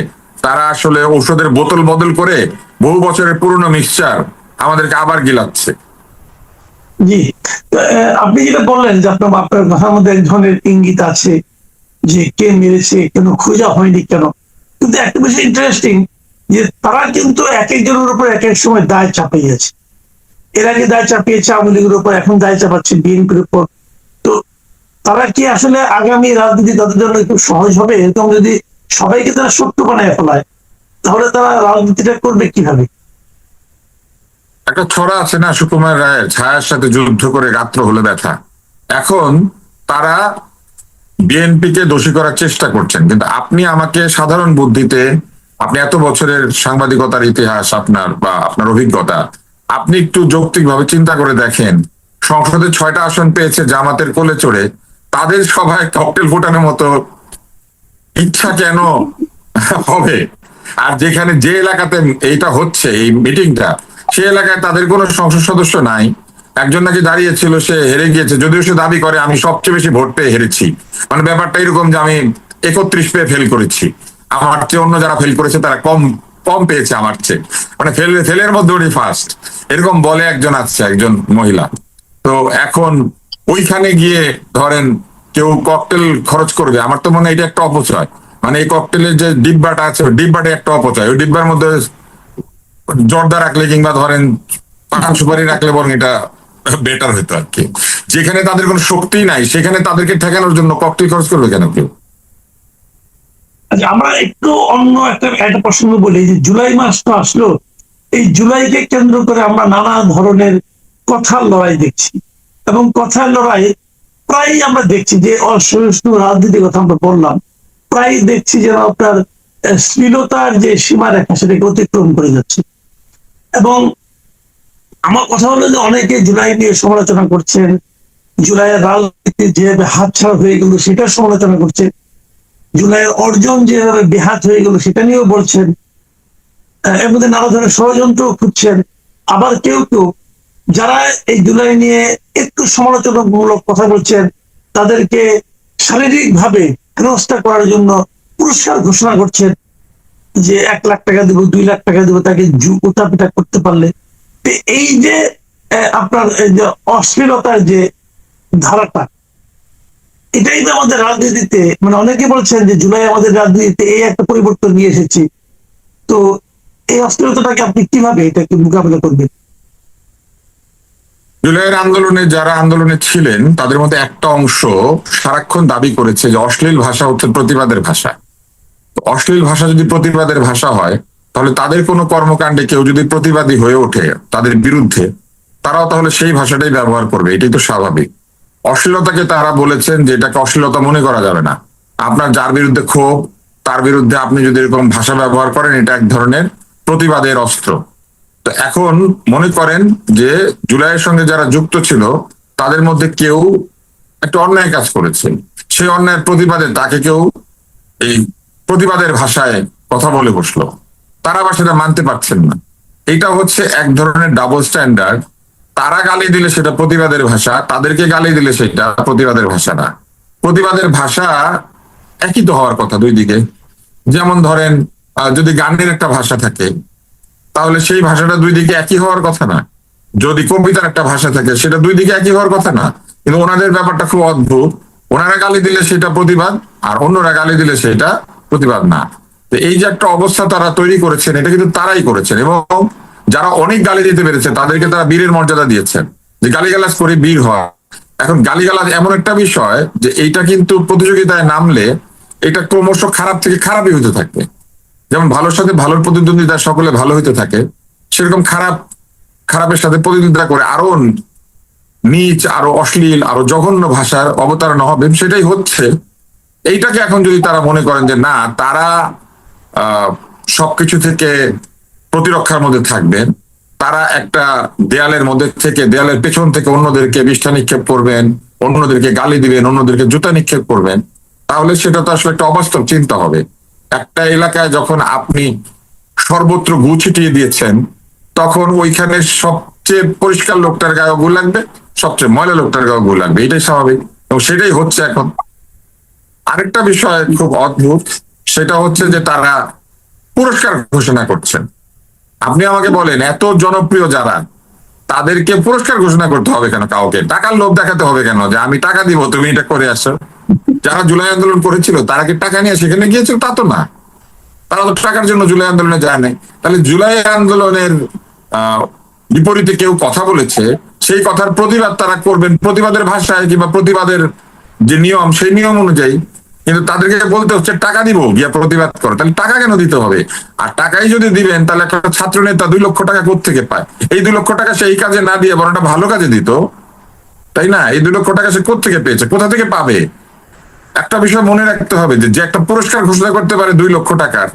তারা আসলে ঔষধের বোতল বদল করে বহু বছরের পুরনো মিক্সচার আমাদেরকে আবার গিলাচ্ছে। জি, আপনি যেটা বললেন যে আপনার ভাষার মধ্যে এক ধরনের ইঙ্গিত আছে যে কে মেরেছে, কেন খোঁজা হয়নি কেন। কিন্তু একটা বিষয় ইন্টারেস্টিং যে তারা কিন্তু এক একজনের উপর এক এক সময় দায় চাপিয়েছে। এর আগে দায় চাপিয়েছে আওয়ামী লীগের উপর, এখন দায় চাপাচ্ছে বিএনপির উপর। তো তারা কি আসলে আগামী রাজনীতি তাদের জন্য একটু সহজ হবে? এরকম যদি সবাইকে তারা শত্রু বানায় ফেলায়, তাহলে তারা রাজনীতিটা করবে কিভাবে? একটা ছড়া আছে না, সুকুমার রায়ের, ছায়ার সাথে যুদ্ধ করে গাত্র হলে ব্যথা। এখন তারা বিএনপিকে দোষী করার চেষ্টা করছেন, কিন্তু আপনি আমাকে সাধারণ বুদ্ধিতে, আপনি এত বছরের সাংবাদিকতার ইতিহাস আপনার বা আপনার অভিজ্ঞতা, আপনি একটু যৌক্তিকভাবে চিন্তা করে দেখেন, সংসদে 6টা আসন পেয়েছে জামাতের কোলে চড়ে, তাদের সভায় ককটেল ফোটানোর মতো ইচ্ছা কেন হবে? আর যেখানে যে এলাকাতে এইটা হচ্ছে, এই মিটিংটা, সে এলাকায় তাদের কোনো সংসদ সদস্য নাই। একজন নাকি দাঁড়িয়েছিল, সে হেরে গিয়েছে, যদিও সে দাবি করে আমি সবচেয়ে বেশি ভোট পেয়ে হেরেছি। মানে ব্যাপারটা এরকম যে আমি 31 পেয়ে ফেল করেছি, আমার চেয়ে অন্য যারা ফেল করেছে তারা কম কম পেয়েছে আমার চেয়ে, মানে ফেলের মধ্যে উনি ফার্স্ট, এরকম বলে একজন আছে, একজন মহিলা। তো এখন ওইখানে গিয়ে ধরেন কেউ ককটেল খরচ করবে, আমার তো মনে হয় এটা একটা অপচয়। মানে এই ককটেলের যে ডিব্বাটা আছে, ওই ডিব্বাটা একটা অপচয়। ওই ডিব্বার মধ্যে জর্দা রাখলে কিংবা ধরেন পান সুপারি রাখলে বরং এটা বেটার হইতো আর কি। যেখানে তাদের কোনো শক্তি নাই, সেখানে তাদেরকে ঠেকানোর জন্য ককটেল খরচ করবে কেন কেউ? আচ্ছা, আমরা একটু অন্য একটা একটা প্রসঙ্গ বলি যে জুলাই মাস তো আসলো, এই জুলাইকে কেন্দ্র করে আমরা নানা ধরনের কথার লড়াই দেখছি, এবং কথার লড়াই প্রায় আমরা দেখছি যে অসহিষ্ণু রাজনীতির কথা আমরা বললাম, প্রায় দেখছি যেন আপনার শ্লীলতার যে সীমারেখা সেটাকে অতিক্রম করে যাচ্ছে। এবং আমার কথা হলো যে অনেকে জুলাই নিয়ে সমালোচনা করছেন, জুলাইয়ের রাজনীতি যেভাবে হাতছাড়া হয়ে গেল সেটার সমালোচনা করছে, জুলাইয়ের অর্জন যেভাবে বেহাত হয়ে গেল সেটা নিয়েও বলছেন। এর মধ্যে নানা ধরনের ষড়যন্ত্র খুঁজছেন। আবার কেউ কেউ যারা এই জুলাই নিয়ে একটু সমালোচনামূলক কথা বলছেন, তাদেরকে শারীরিক ভাবে হেনস্থা করার জন্য পুরস্কার ঘোষণা করছেন, যে 1 লাখ টাকা দেবো, 2 লাখ টাকা দেবো তাকে উঠাপিটা করতে পারলে। তো এই যে আপনার এই যে অশ্লীলতার যে ধারাটা, এটাই তো আমাদের রাজনীতিতে, মানে অনেকে বলছেন যে জুলাই আমাদের রাজনীতিতে এই একটা পরিবর্তন নিয়ে এসেছি। তো এই অস্থিরতাটাকে আপনি কিভাবে এটাকে মোকাবিলা করবেন? জুলাইয়ের আন্দোলনে যারা আন্দোলনে ছিলেন তাদের মধ্যে একটা অংশ সারাক্ষণ দাবি করেছে যে অশ্লীল ভাষা হচ্ছে প্রতিবাদের ভাষা। তো অশ্লীল ভাষা যদি প্রতিবাদের ভাষা হয়, তাহলে তাদের কোনো কর্মকাণ্ডে কেউ যদি প্রতিবাদী হয়ে ওঠে তাদের বিরুদ্ধে, তারাও তাহলে সেই ভাষাটাই ব্যবহার করবে, এটাই তো স্বাভাবিক। অশ্লীলতাকে তারা বলেছেন যে এটাকে অশ্লীলতা মনে করা যাবে না। আপনার যার বিরুদ্ধে ক্ষোভ, তার বিরুদ্ধে আপনি যদি এরকম ভাষা ব্যবহার করেন, এটা এক ধরনের প্রতিবাদের অস্ত্র। তো এখন মনে করেন যে জুলাইয়ের সঙ্গে যারা যুক্ত ছিল তাদের মধ্যে কেউ একটা অন্যায় কাজ করেছে, সেই অন্যায়ের প্রতিবাদে তাকে কেউ এই প্রতিবাদের ভাষায় কথা বলে বসলো, তারা আবার সেটা মানতে পারছেন না। এটা হচ্ছে এক ধরনের ডাবল স্ট্যান্ডার্ড। তারা গালি দিলে সেটা প্রতিবাদের ভাষা, তাদেরকে গালি দিলে সেটা প্রতিবাদের ভাষা না। প্রতিবাদের ভাষা একই তো হওয়ার কথা দুই দিকে। যেমন ধরেন যদি গানের একটা ভাষা থাকে, তাহলে সেই ভাষাটা দুই দিকে একই হওয়ার কথা না। যদি কবিতার একটা ভাষা থাকে, সেটা দুই দিকে একই হওয়ার কথা না। কিন্তু ওনাদের ব্যাপারটা খুব অদ্ভুত, ওনারা গালি দিলে সেটা প্রতিবাদ, আর অন্যরা গালি দিলে সেটা প্রতিবাদ না। তো এই যে একটা অবস্থা তারা তৈরি করেছেন, এটা কিন্তু তারাই করেছেন। এবং যারা অনেক গালি দিতে পেরেছে তাদেরকে তারা বীরের মর্যাদা দিয়েছেন, যে গালিগালাজ করে বীর হয়। এখন গালিগালাজ এমন একটা বিষয় যে এইটা কিন্তু প্রতিযোগিতায় নামলে এটা ক্রমশ খারাপ থেকে খারাপই হতে থাকবে। যেমন ভালোর সাথে ভালোর প্রতিদ্বন্দ্বিতা সকলে ভালো হইতে থাকে, সেরকম খারাপের সাথে প্রতিদ্বন্দ্বিতা করে আরো নিচ, আরো অশ্লীল, আরো জঘন্য ভাষার অবতারণা হবে, সেটাই হচ্ছে। এইটাকে এখন যদি তারা মনে করেন যে না, তারা সবকিছু থেকে প্রতিরক্ষার মধ্যে থাকবেন, তারা একটা দেয়ালের মধ্যে থেকে, দেয়ালের পেছন থেকে অন্যদেরকে বিষ্ঠা নিক্ষেপ করবেন, অন্যদেরকে গালি দিবেন, অন্যদেরকে জুতা নিক্ষেপ করবেন, তাহলে সেটা তো আসলে একটা অবাস্তব চিন্তা হবে। একটা এলাকায় যখন আপনি সর্বত্র গু ছিটিয়ে দিয়েছেন, তখন ওইখানে সবচেয়ে পরিষ্কার লোকটার গায়ে গু লাগবে, সবচেয়ে ময়লা লোকটার গায়ে গু লাগবে, এটাই স্বাভাবিক, এবং সেটাই হচ্ছে এখন। আরেকটা বিষয় খুব অদ্ভুত, সেটা হচ্ছে যে তারা পুরস্কার ঘোষণা করছেন। আপনি আমাকে বলেন, এত জনপ্রিয় যারা, তাদেরকে পুরস্কার ঘোষণা করতে হবে কেন? কাউকে টাকার লোভ দেখাতে হবে কেন যে আমি টাকা দিব তুমি এটা করে আসো? যারা জুলাই আন্দোলন করেছিল তারা কি টাকা নিয়ে সেখানে গিয়েছিল? তা তো না, তারা তো টাকার জন্য জুলাই আন্দোলনে যায় নাই। তাহলে জুলাই আন্দোলনের বিপরীতে কেউ কথা বলেছে, সেই কথার প্রতিবাদ তারা করবেন প্রতিবাদের ভাষায় কিংবা প্রতিবাদের যে নিয়ম সেই নিয়ম অনুযায়ী। কিন্তু তাদেরকে বলতে হচ্ছে টাকা দিব গিয়া প্রতিবাদ করো, তাহলে টাকা কেন দিতে হবে? আর টাকাই যদি দিবেন তাহলে একটা ছাত্র নেতা 2 লক্ষ টাকা কোত্থেকে পায়? এই 2 লক্ষ টাকা সেই কাজে না দিয়ে বরং একটা ভালো কাজে দিত, তাই না? এই 2 লক্ষ টাকা সে কোত্থেকে পেয়েছে, কোথা থেকে পাবে? একটা বিষয় মনে রাখতে হবে যে যে একটা পুরস্কার ঘোষণা করতে পারে 2 লক্ষ টাকার,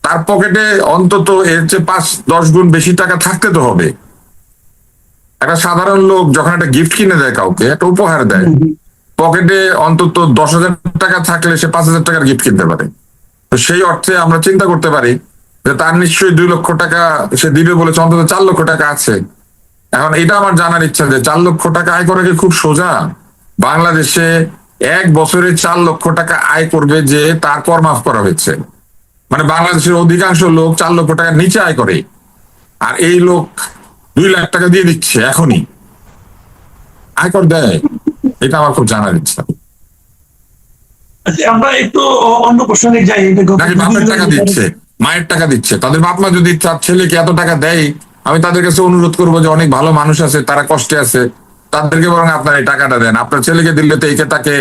তার পকেটে অন্তত এর চেয়ে 5-10 গুণ বেশি টাকা থাকতে তো হবে। একটা সাধারণ লোক যখন একটা গিফট কিনে দেয়, কাউকে একটা উপহার দেয়, পকেটে অন্তত 10,000 টাকা থাকলে সে 5,000 টাকার গিফট কিনতে পারে। তো সেই অর্থে আমরা চিন্তা করতে পারি যে তার নিশ্চয়ই 2 লক্ষ টাকা সে দিবে বলেছে, অন্তত 4 লক্ষ টাকা আছে। এখন এটা আমার জানার ইচ্ছা যে 4 লক্ষ টাকা আয় করা কি খুব সোজা? বাংলাদেশে 1 বছরে 4 লক্ষ টাকা আয় করবে যে তার কর মাফ করা হয়েছে। মানে বাংলাদেশের অধিকাংশ লোক 4 লক্ষ টাকার নিচে আয় করে, আর এই লোক 2 লাখ টাকা দিয়ে দিচ্ছে এখনই, আয়কর দেয়। এটা আমার খুব জানার ইচ্ছা। আচ্ছা, আমরা একটু অন্য প্রসঙ্গে যাই। নাকি বাপের টাকা দিচ্ছে, মায়ের টাকা দিচ্ছে? তাদের বাপ মা যদি তার ছেলেকে এত টাকা দেয়, আমি তাদের কাছে অনুরোধ করবো যে অনেক ভালো মানুষ আছে, তারা কষ্টে আছে, তাদেরকে বরং আপনার এই টাকাটা দেন। আপনার ছেলেকে দিলে তো একে তাকে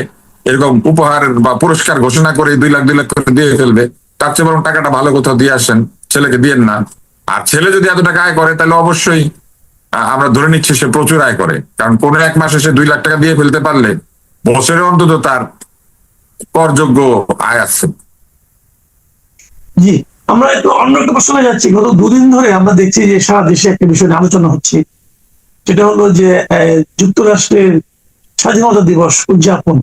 এরকম উপহার বা পুরস্কার ঘোষণা করে 2 লাখ করে দিয়ে ফেলবে। তার চেয়ে বরং টাকাটা ভালো কোথাও দিয়ে আসেন, ছেলেকে দিয়েন না। আর ছেলে যদি এত টাকা আয় করে তাহলে অবশ্যই আমরা ধরে নিচ্ছি সে প্রচুর আয় করে, কারণ কোনো এক মাসে সে 2 লাখ টাকা দিয়ে ফেলতে পারলে বছরে অন্তত তার করযোগ্য আয় আছে। জি, আমরা একটু অন্য একটা প্রসঙ্গে যাচ্ছি। গত 2 দিন ধরে আমরা দেখছি যে সারা দেশে একটা বিষয় নিয়ে আলোচনা হচ্ছে, সেটা হলো যে যুক্তরাষ্ট্রের স্বাধীনতা দিবস উদযাপন,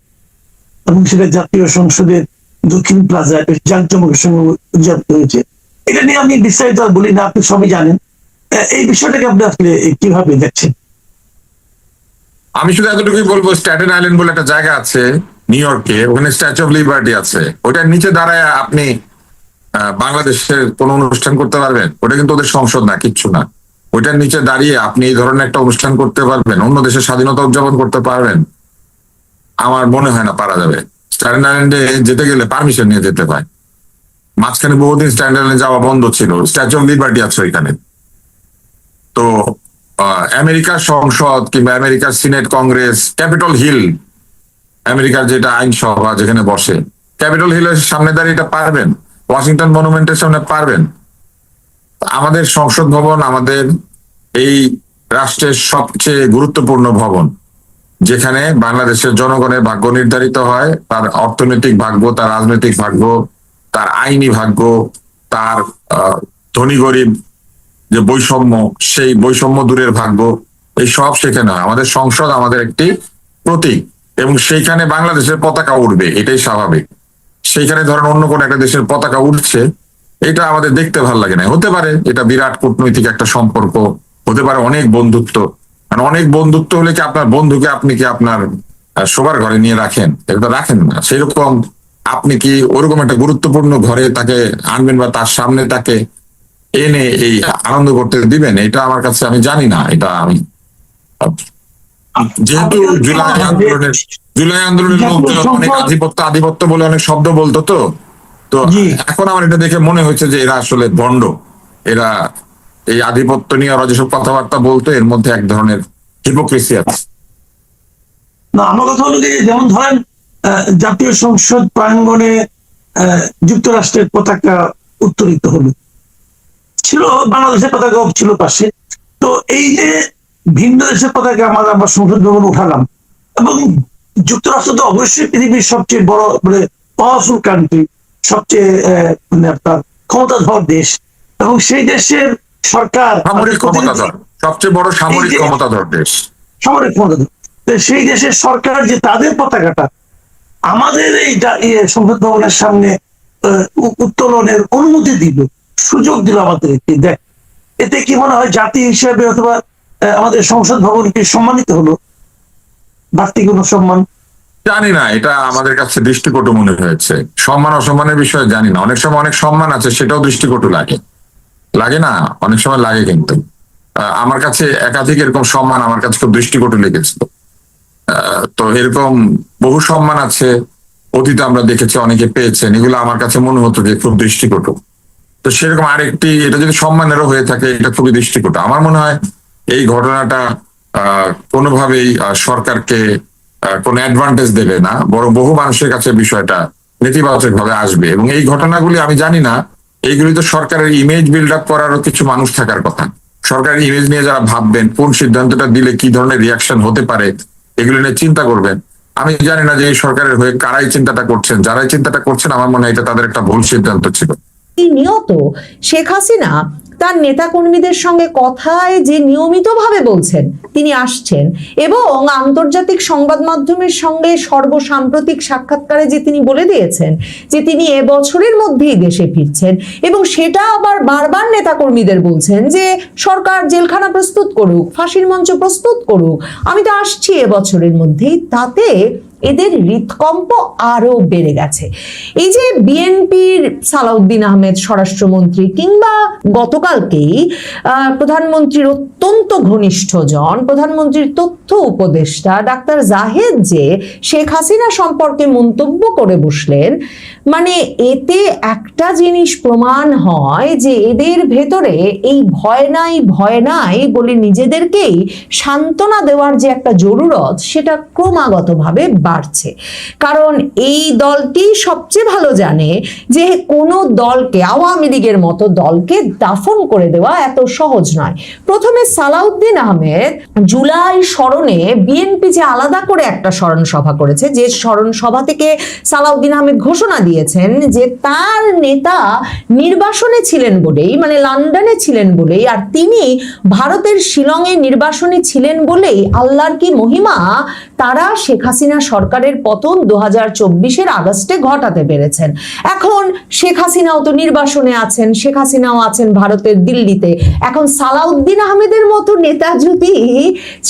এবং সেটা জাতীয় সংসদের দক্ষিণ প্লাজায় বেশ জাঁকজমকের সঙ্গে উদযাপিত হয়েছে। এটা নিয়ে আমি বিস্তারিত আর বলি না, আপনি সবই জানেন। এই বিষয়টাকে আপনি আসলে কিভাবে দেখছেন? আমি শুধু এতটুকুই বলবো, স্ট্যাটেন আইল্যান্ড বলে একটা জায়গা আছে নিউ ইয়র্কে, ওখানে স্ট্যাচু অফ লিবার্টি আছে। ওটার নিচে দাঁড়ায় আপনি বাংলাদেশের কোন অনুষ্ঠান করতে পারবেন? ওটা কিন্তু ওদের সংসদ না, কিচ্ছু না। ওইটার নিচে দাঁড়িয়ে আপনি এই ধরনের একটা অনুষ্ঠান করতে পারবেন, অন্য দেশের স্বাধীনতা উদযাপন করতে পারবেন? আমার মনে হয় না পারা যাবে। স্ট্যাটেন আইল্যান্ডে যেতে গেলে পারমিশন নিয়ে যেতে হয়। মাঝখানে বহুদিন স্ট্যাটেন আইল্যান্ডে যাওয়া বন্ধ ছিল, স্ট্যাচু অফ লিবার্টি আছে ওইখানে। তো আমেরিকার সংসদ কিংবা আমেরিকার সিনেট, কংগ্রেস, ক্যাপিটল হিল, আমেরিকার যেটা আইনসভা যেখানে বসে, ক্যাপিটল হিলের সামনে দাঁড়িয়ে এটা পারবেন? ওয়াশিংটন মনুমেন্টের সামনে পারবেন? আমাদের সংসদ ভবন আমাদের এই রাষ্ট্রের সবচেয়ে গুরুত্বপূর্ণ ভবন, যেখানে বাংলাদেশের জনগণের ভাগ্য নির্ধারিত হয়, তার অর্থনৈতিক ভাগ্য, তার রাজনৈতিক ভাগ্য, তার আইনি ভাগ্য, তার ধনী গরিব যে বৈষম্য, সেই বৈষম্য দূরের ভাগ্য, এই সব সেখানে হয়। আমাদের সংসদ আমাদের একটি প্রতীক, এবং সেইখানে বাংলাদেশের পতাকা উঠবে, এটাই স্বাভাবিক। সেইখানে ধরেন অন্য কোন একটা দেশের পতাকা উঠছে, এটা আমাদের দেখতে ভালো লাগে না। হতে পারে এটা বিরাট কূটনৈতিক একটা সম্পর্ক, হতে পারে অনেক বন্ধুত্ব, মানে অনেক বন্ধুত্ব হলে কি আপনার বন্ধুকে আপনি কি আপনার শোবার ঘরে নিয়ে রাখেন? এটা তো রাখেন না। সেরকম আপনি কি ওরকম একটা গুরুত্বপূর্ণ ঘরে তাকে আনবেন বা তার সামনে তাকে এনে এই আনন্দ করতে দিবেন? এটা আমার কাছে, আমি জানি না। এটা আমি যেহেতু জুলাই আন্দোলনের লোকজন অনেক আধিপত্য আধিপত্য বলে অনেক শব্দ বলতো, তো তো এখন আমার এটা দেখে মনে হচ্ছে যে এরা আসলে ভণ্ড। এরা এই আধিপত্য নিয়ে ওরা যেসব কথাবার্তা বলতো, এর মধ্যে এক ধরনের হিপোক্রেসি আছে। না, আমার কথা হলো যে যেমন ধরেন জাতীয় সংসদ প্রাঙ্গণে যুক্তরাষ্ট্রের পতাকা উত্তোলিত হলো, ছিল বাংলাদেশের পতাকা ছিল পাশে। তো এই যে ভিন্ন দেশের পতাকা আমরা সংসদ ভবন উঠালাম, এবং যুক্তরাষ্ট্র তো অবশ্যই পৃথিবীর সবচেয়ে বড় মানে পাওয়ারফুল কান্ট্রি, সবচেয়ে মানে আপনার ক্ষমতাধর দেশ, এবং সেই দেশের সরকার সামরিক ক্ষমতাধর, সবচেয়ে বড় সামরিক ক্ষমতাধর দেশ, সামরিক ক্ষমতাধর। সেই দেশের সরকার যে তাদের পতাকাটা আমাদের এই সংসদ ভবনের সামনে উত্তোলনের অনুমতি দিল, সুযোগ দিল আমাদেরকে, দেখ এতে কি মনে হয় জাতি হিসেবে অথবা আমাদের সংসদ ভবন কি সম্মানিত হলো? বাড়তি কোনো সম্মান? জানি না, এটা আমাদের কাছে দৃষ্টিকটু মনে হয়েছে। সম্মান অসম্মানের বিষয়ে জানি না। অনেক সময় অনেক সম্মান আছে, সেটাও দৃষ্টিকটু লাগে, লাগে না? অনেক সময় লাগে। কিন্তু আমার কাছে একাধিক এরকম সম্মান আমার কাছে খুব দৃষ্টিকটু লেগেছিল। তো এরকম বহু সম্মান আছে, অতীতে আমরা দেখেছি অনেকে পেয়েছেন, এগুলো আমার কাছে মনে হতো যে খুব দৃষ্টিকটু। তো সেরকম আরেকটি, এটা যদি সম্মানেরও হয়ে থাকে, এটা খুবই দৃষ্টিকটু। আমার মনে হয় এই ঘটনাটা কোনোভাবেই সরকারকে কোনো অ্যাডভান্টেজ দেবে না, বরং বহু মানুষের কাছে বিষয়টা নেতিবাচক ভাবে আসবে। এবং এই ঘটনাগুলি আমি জানি না, এইগুলি তো সরকারের ইমেজ বিল্ড আপ করারও কিছু মানুষ থাকার কথা। সরকারের ইমেজ নিয়ে যারা ভাববেন, কোন সিদ্ধান্তটা দিলে কি ধরনের রিয়াকশন হতে পারে, এগুলো নিয়ে চিন্তা করবেন। আমি জানি না যে এই সরকারের হয়ে কারাই চিন্তাটা করছেন। যারাই চিন্তাটা করছেন, আমার মনে হয় এটা তাদের একটা ভুল সিদ্ধান্ত ছিল। নিয়ত শেখ হাসিনা তার নেতাকর্মীদের সঙ্গে কথায় যে নিয়মিতভাবে বলছেন তিনি আসছেন, এবং আন্তর্জাতিক সংবাদ মাধ্যমের সঙ্গে সর্বসাম্প্রতিক সাক্ষাৎকারে যে তিনি বলে দিয়েছেন যে তিনি এবছরের মধ্যেই দেশে ফিরছেন, এবং সেটা আবার বারবার নেতাকর্মীদের বলছেন যে সরকার জেলখানা প্রস্তুত করুক, ফাঁসির মঞ্চ প্রস্তুত করুক, আমি তো আসছি এবছরের মধ্যেই, তাতে এদের হৃদকম্প আরো বেড়ে গেছে। এই যে বিএনপির সালাউদ্দিন আহমেদ স্বরাষ্ট্রমন্ত্রী, কিংবা গতকালকেই প্রধানমন্ত্রীর অত্যন্ত ঘনিষ্ঠজন, প্রধানমন্ত্রীর তথ্য উপদেষ্টা ডাক্তার জাহেদ যে শেখ হাসিনা সম্পর্কে মন্তব্য করে বসলেন, মানে এতে একটা জিনিস প্রমাণ হয় যে এদের ভেতরে এই ভয় নাই বলে নিজেদেরকেই সান্ত্বনা দেওয়ার যে একটা জরুরত, সেটা ক্রমাগতভাবে বাড়ছে। কারণ এই দলটি সবচেয়ে ভালো জানে যে কোনো দলকে, আওয়ামী লীগের মতো দলকে দাফন করে দেওয়া এত সহজ নয়। প্রথমে সালাউদ্দিন আহমেদ জুলাই স্মরণে বিএনপি যে আলাদা করে একটা স্মরণ সভা করেছে, যে স্মরণ সভা থেকে সালাউদ্দিন আহমেদ ঘোষণা দিয়েছেন যে তার নেতা নির্বাসনে ছিলেন বলেই, মানে লন্ডনে ছিলেন বলেই, আর তিনি ভারতের শিলংয়ে নির্বাসনে ছিলেন বলেই আল্লাহর কি মহিমা, তারা শেখ হাসিনা সরকারের পতন 2024 আগস্টে ঘটাতে পেরেছেন। এখন শেখ হাসিনাও তো নির্বাসনে আছেন, শেখ হাসিনাও আছেন ভারতের দিল্লিতে। এখন সালাউদ্দিন আহমেদের মতো নেতা যদি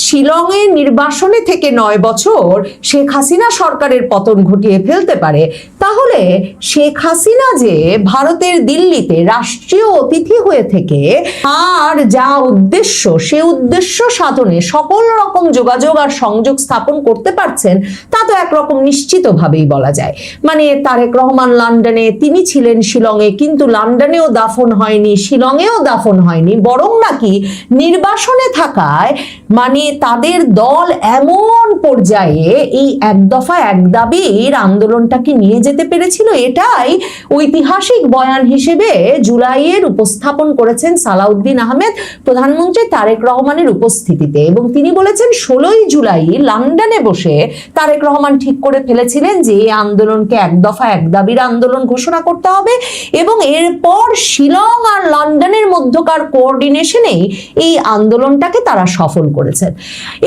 শিলংয়ে নির্বাসনে থেকে 9 বছর শেখ হাসিনা সরকারের পতন ঘটিয়ে ফেলতে পারে, তাহলে শেখ হাসিনা যে ভারতের দিল্লিতে রাষ্ট্রীয় অতিথি হয়ে থেকে আর যা উদ্দেশ্য, সে উদ্দেশ্য সাধনে সকল রকম যোগাযোগ আর সংযোগ স্থাপন করতে পারছেন, তা তো একরকম নিশ্চিতভাবেই বলা যায়। মানে তারেক রহমান লন্ডনে, তিনি ছিলেন শিলংয়ে, কিন্তু লন্ডনেও দাফন হয়নি, শিলংয়েও দাফন হয়নি, বরং নাকি নির্বাসনে থাকায় মানে তাদের দল এমন পর্যায়ে এই এক দফা এক দাবির আন্দোলনটাকে নিয়ে যেতে পেরেছিল। এটাই ঐতিহাসিক বয়ান হিসেবে জুলাইয়ের উপস্থাপন করেছেন সালাউদ্দিন আহমেদ প্রধানমন্ত্রী তারেক রহমানের উপস্থিতিতে, এবং তিনি বলেছেন 16ই জুলাই লন্ডনে বসে তারেক রহমান ঠিক করে ফেলেছিলেন যে এই আন্দোলনকে এক দফা এক দাবির আন্দোলন ঘোষণা করতে হবে, এবং এরপর শিলং আর লন্ডনের মধ্যকার কোঅর্ডিনেশনেই এই আন্দোলনটাকে তারা সফল করেছেন।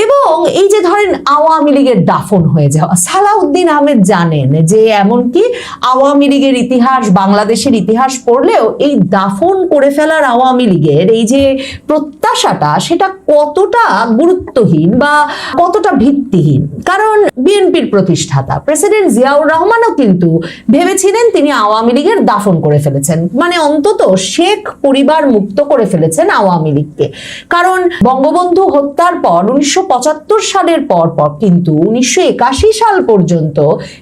এবং এই যে ধরেন আওয়ামী লীগের দাফন হয়ে যাওয়া, সালাউদ্দিন আহমেদ জানেন যে এমনকি আওয়ামী লীগের ইতিহাস, বাংলাদেশের ইতিহাস পড়লেও এই দাফন করে ফেলার আওয়ামী লীগের এই যে প্রত্যাশাটা, সেটা কতটা গুরুত্বহীন বা কতটা ভিত্তিহীন। কারণ বিএনপির প্রতিষ্ঠাতা প্রেসিডেন্ট জিয়াউর রহমানও কিন্তু ভেবেছিলেন তিনি আওয়ামী লীগের দাফন করে ফেলেছেন, মানে অন্তত শেখ পরিবার মুক্ত করে ফেলেছেন আওয়ামী লীগকে। কারণ বঙ্গবন্ধু হত্যার পর 1975 সালের পর কিন্তু 1981 সাল পর্যন্ত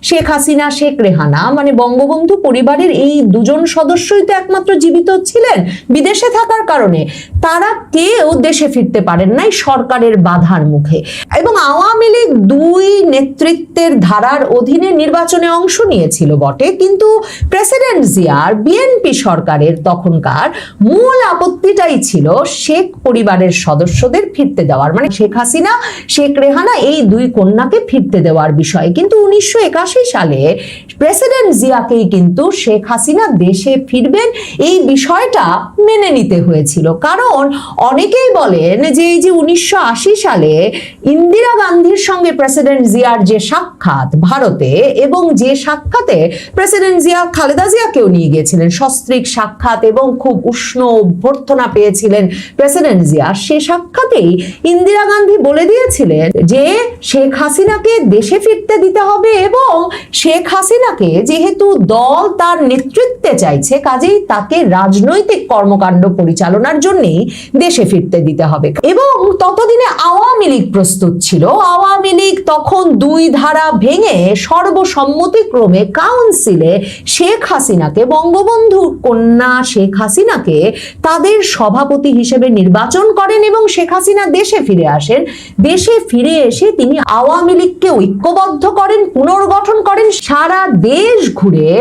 শেখ হাসিনা, শেখ রেহানা, মানে বঙ্গবন্ধু পরিবারের এই দুজন সদস্যই তো একমাত্র জীবিত ছিলেন বিদেশে থাকার কারণে। তারা কেউ দেশে ফিরতে পারেন নাই সরকারের বাধার মুখে, এবং আওয়ামী লীগ দুই নেতৃত্বের ধারার অধীনে নির্বাচনে অংশ নিয়েছিল বটে, কিন্তু প্রেসিডেন্ট জিয়ার বিএনপি সরকারের তখনকার মূল আপত্তিটাই ছিল শেখ পরিবারের সদস্যদের ফিরতে দেওয়ার, মানে শেখ হাসিনা, শেখ রেহানা এই দুই কন্যাকে ফিরতে দেওয়ার বিষয়ে। কিন্তু 1981 সালে প্রেসিডেন্ট জিয়াকেই কিন্তু শেখ হাসিনা দেশে ফিরবেন এই বিষয়টা মেনে নিতে হয়েছিল। কারণ অনেকেই বলেন যে এই যে 1980 সালে ইন্দিরা গান্ধীর সঙ্গে প্রেসিডেন্ট জিয়ার যে সাক্ষাৎ ভারতে, এবং যে সাক্ষাতে প্রেসিডেন্ট জিয়া খালেদা জিয়াকেও নিয়ে গিয়েছিলেন, সস্ত্রীক সাক্ষাৎ, এবং খুব উষ্ণ অভ্যর্থনা পেয়েছিলেন প্রেসিডেন্ট জিয়া, সে সাক্ষাতেই ইন্দিরা গান্ধী বলে দিয়েছিলেন যে শেখ হাসিনাকে দেশে ফিরতে দিতে হবে, এবং শেখ হাসিনা হাসিনাকে যেহেতু দল তার নেতৃত্বে চাইছে, কাজেই তাকে রাজনৈতিক কর্মকাণ্ড পরিচালনার জন্যই দেশে ফিরতে দিতে হবে। এবং ততদিনে আওয়ামী লীগ প্রস্তুত ছিল। আওয়ামী লীগ তখন দুই ধারা ভেঙে সর্বসম্মতিক্রমে কাউন্সিলে শেখ হাসিনাকে, বঙ্গবন্ধুর কন্যা শেখ হাসিনাকে তাদের সভাপতি হিসেবে নির্বাচন করেন এবং শেখ হাসিনা দেশে ফিরে আসেন। দেশে ফিরে এসে তিনি আওয়ামী লীগকে ঐক্যবদ্ধ করেন, পুনর্গঠন করেন, সারা দেশ ঘুরে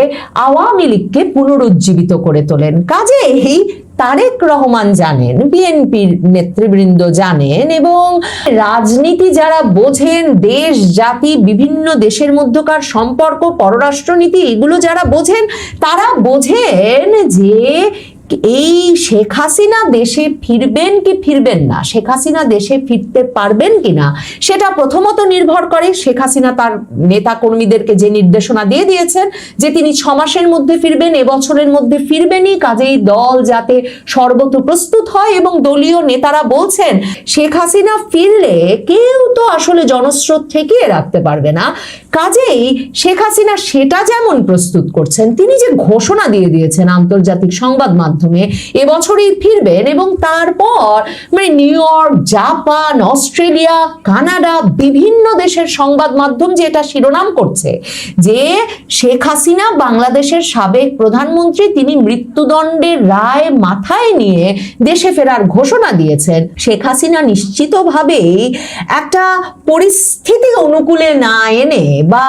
আওয়ামী লীগকে পুনরুজ্জীবিত করে তোলেন। কাজেই তারেক রহমান জানেন, বিএনপির নেতৃবৃন্দ জানেন, এবং রাজনীতি যারা বোঝেন, দেশ জাতি বিভিন্ন দেশের মধ্যকার সম্পর্ক, পররাষ্ট্রনীতি এগুলো যারা বোঝেন, তারা বোঝেন যে এই শেখ হাসিনা দেশে ফিরবেন কি ফিরবেন না, শেখ হাসিনা দেশে ফিরতে পারবেন কিনা, সেটা প্রথমত নির্ভর করে শেখ হাসিনা তার নেতা কর্মীদেরকে যে নির্দেশনা দিয়ে দিয়েছেন যে তিনি 6 মাসের মধ্যে ফিরবেন, এবছরের মধ্যে ফিরবেনই। কাজেই দল যাতে সর্বত প্রস্তুত হয়, এবং দলীয় নেতারা বলছেন শেখ হাসিনা ফিরলে কেউ তো আসলে জনস্রোত ঠেকিয়ে রাখতে পারবে না। কাজেই শেখ হাসিনা সেটা যেমন প্রস্তুত করছেন, তিনি যে ঘোষণা দিয়ে দিয়েছেন আন্তর্জাতিক সংবাদ মাধ্যমে এবছরই ফিরবেন, এবং তারপর মানে new York, Japan, Australia, Canada বিভিন্ন দেশের সংবাদ মাধ্যম যে এটা শিরোনাম করছে যে শেখ হাসিনা বাংলাদেশের সাবেক প্রধানমন্ত্রী, তিনি মৃত্যুদণ্ডের রায় মাথায় নিয়ে দেশে ফেরার ঘোষণা দিয়েছেন। শেখ হাসিনা নিশ্চিতভাবেই একটা পরিস্থিতি অনুকূলে না এনে বা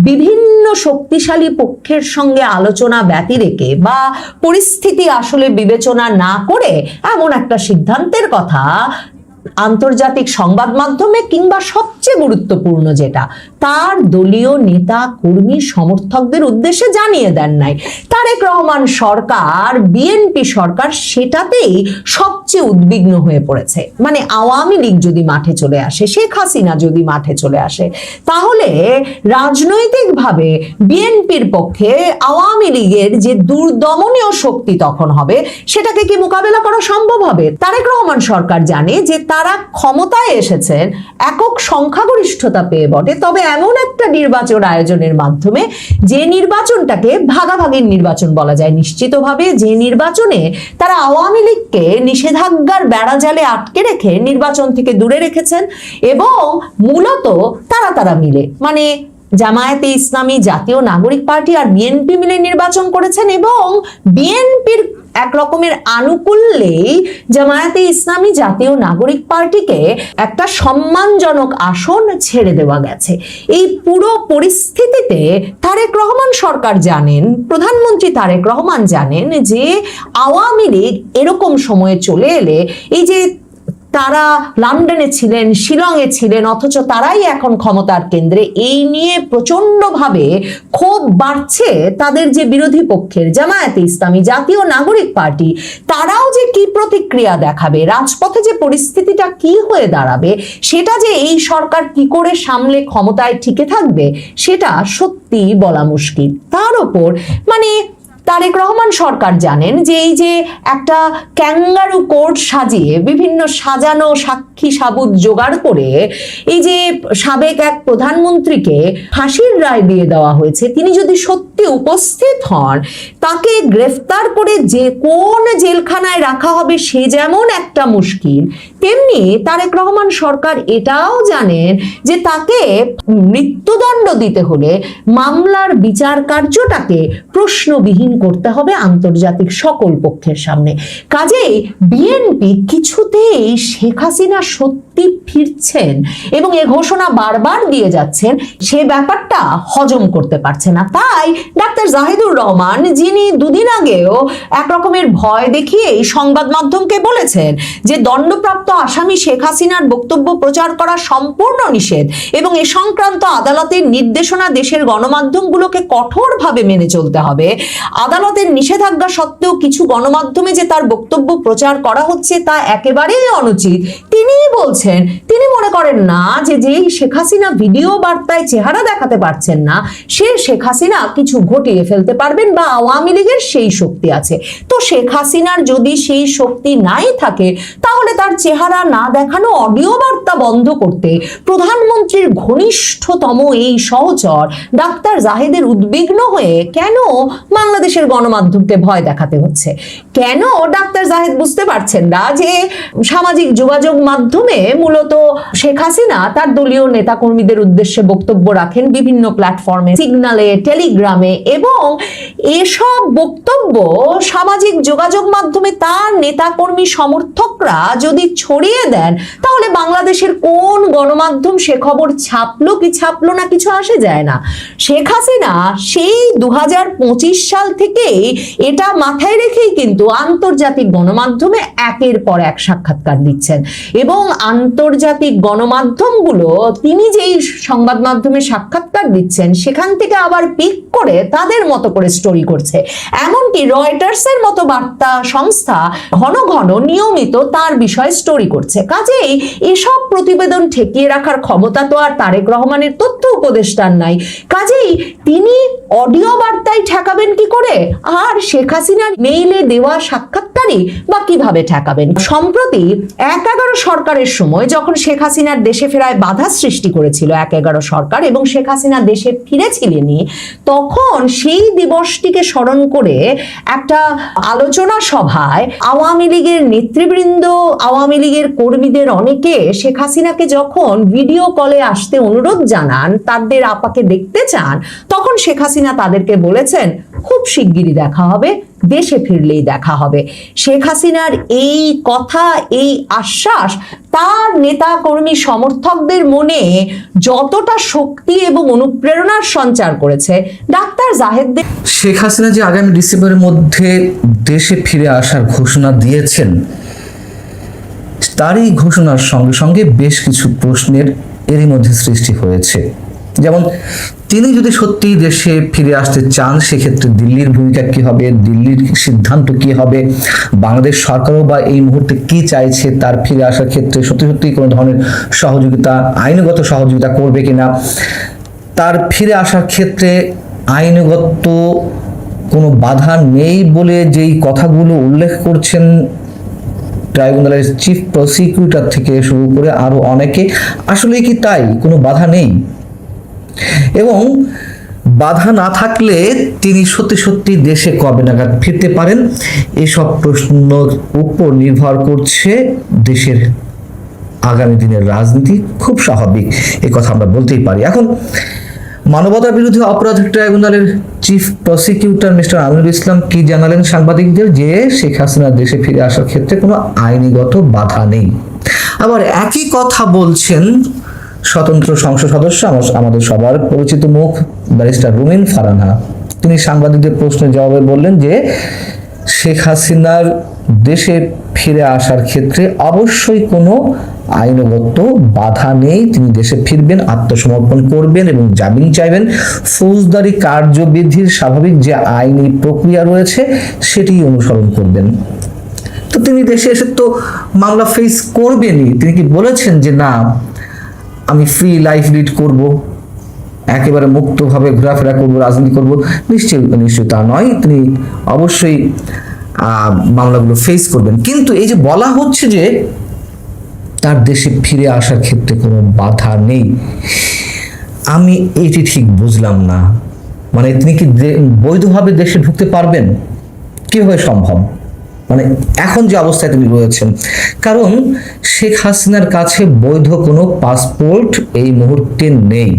বিভিন্ন শক্তিশালী পক্ষের সঙ্গে আলোচনা ব্যতি রেখে বা পরিস্থিতি আসলে বিবেচনা না করে এমন একটা সিদ্ধান্তের কথা আন্তর্জাতিক সংবাদ মাধ্যমে কিংবা সবচেয়ে গুরুত্বপূর্ণ যেটা তার দলীয় নেতা কর্মী সমর্থকদের উদ্দেশ্যে জানিয়ে দেন নাই। তারেক রহমান সরকার, বিএনপি সরকার সেটাতেই সবচেয়ে উদ্বিগ্ন হয়ে পড়েছে। মানে আওয়ামী লীগ যদি মাঠে চলে আসে, শেখ হাসিনা যদি মাঠে চলে আসে, তাহলে রাজনৈতিকভাবে বিএনপির পক্ষে আওয়ামী লীগের যে দুর্দমনীয় শক্তি তখন হবে, সেটাকে কি মোকাবেলা করা সম্ভব হবে? তারেক রহমান সরকার জানে যে তারা ক্ষমতায় এসেছেন একক সংখ্যাগরিষ্ঠতা পেয়ে বটে, তবে এমন একটা নির্বাচন আয়োজনের মাধ্যমে যে নির্বাচনটাকে ভাগাভাগির নির্বাচন বলা যায়, নিশ্চিতভাবে যে নির্বাচনে তারা আওয়ামী লীগকে নিষেধাজ্ঞার বেড়াজালে আটকে রেখে নির্বাচন থেকে দূরে রেখেছেন, এবং মূলত তারা মিলে মানে জামায়াতে ইসলামী, জাতীয় নাগরিক পার্টি আর বিএনপি মিলে নির্বাচন করেছেন, এবং বিএনপির এক রকমের আনুকূল্যেই জামায়াতে ইসলামী, জাতীয় নাগরিক পার্টিকে একটা সম্মানজনক আসন ছেড়ে দেওয়া গেছে। এই পুরো পরিস্থিতিতে তারেক রহমান সরকার জানেন, প্রধানমন্ত্রী তারেক রহমান জানেন যে আওয়ামী লীগ এরকম সময়ে চলে এলে, এই যে তারা লন্ডনে ছিলেন, শিলংয়ে ছিলেন, অথচ তারাই এখন ক্ষমতার কেন্দ্রে, এই নিয়ে প্রচন্ডভাবে ক্ষোভ বাড়ছে তাদের যে বিরোধী পক্ষের জামায়াতে ইসলামী, জাতীয় নাগরিক পার্টি, তারাও যে কি প্রতিক্রিয়া দেখাবে, রাজপথে যে পরিস্থিতিটা কি হয়ে দাঁড়াবে, সেটা যে এই সরকার কি করে সামলে ক্ষমতায় টিকে থাকবে, সেটা সত্যি বলা মুশকিল। তার উপর মানে তারেক রহমান সরকার জানেন যে এই যে একটা ক্যাঙ্গারু কোর্ট সাজিয়ে বিভিন্ন সাজানো সাক্ষী সাবুত জোগাড় করে এই যে সাবেক এক প্রধানমন্ত্রীকে ফাঁসির রায় দিয়ে দেওয়া হয়েছে, তিনি যদি সত্যি উপস্থিত হন, তাকে গ্রেফতার করে যে কোন জেলখানায় রাখা হবে সে যেমন একটা মুশকিল, তেমনি তারেক রহমান সরকার এটাও জানেন যে তাকে মৃত্যুদণ্ড দিতে হলে মামলার বিচার কার্যটাকে প্রশ্নবিহীন করতে হবে আন্তর্জাতিক সকল পক্ষের সামনে। কাজেই বিএনপি কিছুতেই শেখ হাসিনা সত্যি ফিরছেন এবং এ ঘোষণা বারবার দিয়ে যাচ্ছেন, সে ব্যাপারটা হজম করতে পারছে না। তাই ডাক্তার জাহিদুর রহমান, যিনি দুদিন আগেও এক রকমের ভয় দেখিয়ে এই সংবাদ মাধ্যমকে বলেছেন যে দণ্ডপ্রাপ্ত আসামি শেখ হাসিনার বক্তব্য প্রচার করা সম্পূর্ণ নিষেধ এবং এ সংক্রান্ত আদালতের নির্দেশনা দেশের গণমাধ্যমগুলোকে কঠোরভাবে মেনে চলতে হবে, আদালতের নিষেধাজ্ঞা সত্ত্বেও কিছু গণমাধ্যমে যে তার বক্তব্য প্রচার করা হচ্ছে তা একেবারেই অনুচিত, তিনি বলছেন, তিনি মনে করেন না যে যেই শেখ হাসিনা ভিডিও বার্তায় চেহারা দেখাতে পারছেন না, সে শেখ হাসিনা কিছু ঘটিয়ে ফেলতে পারবেন বা আওয়ামী লীগের সেই শক্তি আছে। তো শেখ হাসিনার যদি সেই শক্তি নাই থাকে, তাহলে তার চেহারা না দেখানো অডিও বার্তা বন্ধ করতে প্রধানমন্ত্রীর ঘনিষ্ঠতম এই সহচর ডাক্তার জাহেদের উদ্বিগ্ন হয়ে কেন বাংলাদেশের গণমাধ্যমকে ভয় দেখাতে হচ্ছে? কেন ডাক্তার জাহেদ বুঝতে পারছেন না যে সামাজিক যোগাযোগ মাধ্যমে মূলত শেখ হাসিনা তার দলীয় নেতাকর্মীদের উদ্দেশ্যে বক্তব্য রাখেন বিভিন্ন প্ল্যাটফর্মে, সিগনালে, টেলিগ্রামে, এবং এসব বক্তব্য সামাজিক যোগাযোগ মাধ্যমে তার নেতাকর্মী সমর্থকরা যদি ছড়িয়ে দেন, তাহলে বাংলাদেশের কোন গণমাধ্যম সে খবর ছাপলো কি ছাপলো না কিছু আসে যায় না। শেখ হাসিনা সেই 2025 সাল থেকেই এটা মাথায় রেখেই কিন্তু আন্তর্জাতিক গণমাধ্যমে একের পর এক সাক্ষাৎকার দিচ্ছেন, এবং আন্তর্জাতিক গণমাধ্যমগুলো তিনি যেই সংবাদ মাধ্যমে সাক্ষাৎকার দিচ্ছেন সেখান থেকে আবার পিক করে তাদের মতো করে স্টোরি করছে। এমনকি রয়টার্সের মতো বার্তা সংস্থা ঘন ঘন নিয়মিত তার বিষয়ে স্টোরি করছে। কাজেই এসব প্রতিবেদন ঠেকিয়ে রাখার ক্ষমতা তো আর তারেক রহমানের তথ্য উপদেষ্টার নাই। কাজেই তিনি অডিও বার্তায় ঠেকাবেন কি করে, আর শেখ হাসিনার মেইলে দেওয়া সাক্ষাৎকারই বা কিভাবে ঠেকাবেন? সম্প্রতি ১/১১ সরকারের সময় যখন শেখ হাসিনার দেশে ফেরায় বাধা সৃষ্টি করেছিল ১/১১ সরকার, এবং শেখ হাসিনা দেশে ফিরেছিলেনই, তখন সেই দিবসটিকে স্মরণ করে একটা আলোচনা সভায় আওয়ামী লীগের নেতৃবৃন্দ, আওয়ামী লীগের কর্মীদের অনেকে শেখ হাসিনাকে যখন ভিডিও কলে আসতে অনুরোধ জানান, তাদের আপাকে দেখতে চান, তখন শেখ হাসিনা তাদেরকে বলেছেন খুব শিগগিরই দেখা হবে, দেশে ফিরলেই দেখা হবে। শেখ হাসিনার এই কথা, এই আশ্বাস তার নেতা কর্মী সমর্থকদের মনে যতটা শক্তি এবং অনুপ্রেরণার সঞ্চার করেছে, ডাক্তার জাহেদের শেখ হাসিনা যে আগামী ডিসেম্বরের মধ্যে দেশে ফিরে আসার ঘোষণা দিয়েছেন, তারই ঘোষণার সঙ্গে সঙ্গে বেশ কিছু প্রশ্নের এরই মধ্যে সৃষ্টি হয়েছে। যেমন, তিনি যদি সত্যি দেশে ফিরে আসতে চান, সেক্ষেত্রে দিল্লির ভূমিকা কি হবে, দিল্লির সিদ্ধান্ত কি হবে, বাংলাদেশ সরকারও বা এই মুহূর্তে কি চাইছে তার ফিরে আসার ক্ষেত্রে সত্যি সত্যি কোনো ধরনের সহযোগিতা, আইনগত সহযোগিতা করবে কিনা, তার ফিরে আসার ক্ষেত্রে আইনগত কোনো বাধা নেই বলে যেই কথাগুলো উল্লেখ করছেন ট্রাইব্যুনালের চিফ প্রসিকিউটর থেকে শুরু করে আরো অনেকে, আসলে কি তাই? কোনো বাধা নেই? এবং বাধা না থাকলে তিনি সত্যি সত্যি দেশে কবে নাগাদ ফিরতে পারেন, এসব প্রশ্নের উপর নির্ভর করছে দেশের আগামী দিনের রাজনীতি। খুব স্বাভাবিক, এই কথা আমরা বলতেই পারি। এখন মানবতা বিরোধী অপরাধ ট্রাইব্যুনালের chief prosecutor mister Aminul Islam কি জানালেন সাংবাদিকদের? যে শেখ হাসিনা দেশে ফিরে আসার ক্ষেত্রে কোনো আইনিগত বাধা নেই। আবার একই কথা বলছেন স্বতন্ত্র সংসদ সদস্য, আমাদের সবার পরিচিত মুখ, ব্যারিস্টার রুমিন ফারহানা। তিনি সাংবাদিকদের প্রশ্নের জবাবে বললেন যে শেখ হাসিনার দেশে ফিরে আসার ক্ষেত্রে অবশ্যই কোনো আইনগত বাধা নেই। তিনি দেশে ফিরবেন, আত্মসমর্পণ করবেন এবং জামিন চাইবেন। ফৌজদারি কার্যবিধির স্বাভাবিক যে আইনি প্রক্রিয়া রয়েছে সেটি অনুসরণ করবেন। তো তিনি দেশে এসে তো মামলা ফেস করবেনই। তিনি কি বলেছেন যে না, আমি ফ্রি লাইফ লিড করব, একেবারে মুক্তভাবে ঘোরাফেরা করব, রাজনীতি করব? নিশ্চয়ই তা নয়। তিনি অবশ্যই মামলাগুলো ফেস করবেন। কিন্তু এই যে বলা হচ্ছে যে তার দেশে ফিরে আসার ক্ষেত্রে কোনো বাধা নেই, আমি এটি ঠিক বুঝলাম না। মানে তিনি কি বৈধভাবে দেশে ঢুকতে পারবেন? কিভাবে সম্ভব? মানে এখন যে অবস্থায় তিনি রয়েছেন, কারণ শেখ হাসিনার কাছে বৈধ কোনো পাসপোর্ট এই মুহূর্তে নেই।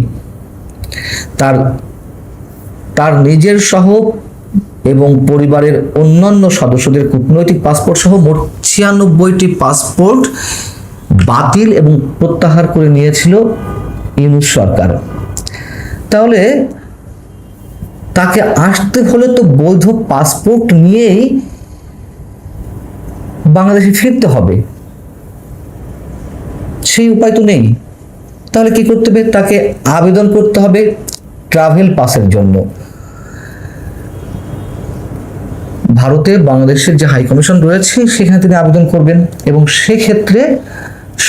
তার নিজের সহ এবং পরিবারের অন্যান্য সদস্যদের কূটনৈতিক পাসপোর্ট সহ মোট 96টি পাসপোর্ট বাতিল এবং প্রত্যাহার করে নিয়েছিল ইউনূস সরকার। তাহলে তাকে আসতে হলে তো বৈধ পাসপোর্ট নিয়েই বাংলাদেশে ফিরতে হবে, সেই উপায় তো নেই। তাহলে কি করতে হবে? তাকে আবেদন করতে হবে ট্রাভেল পাসের জন্য। ভারতে বাংলাদেশের যে হাই কমিশন রয়েছে সেখানে তিনি আবেদন করবেন, এবং সেক্ষেত্রে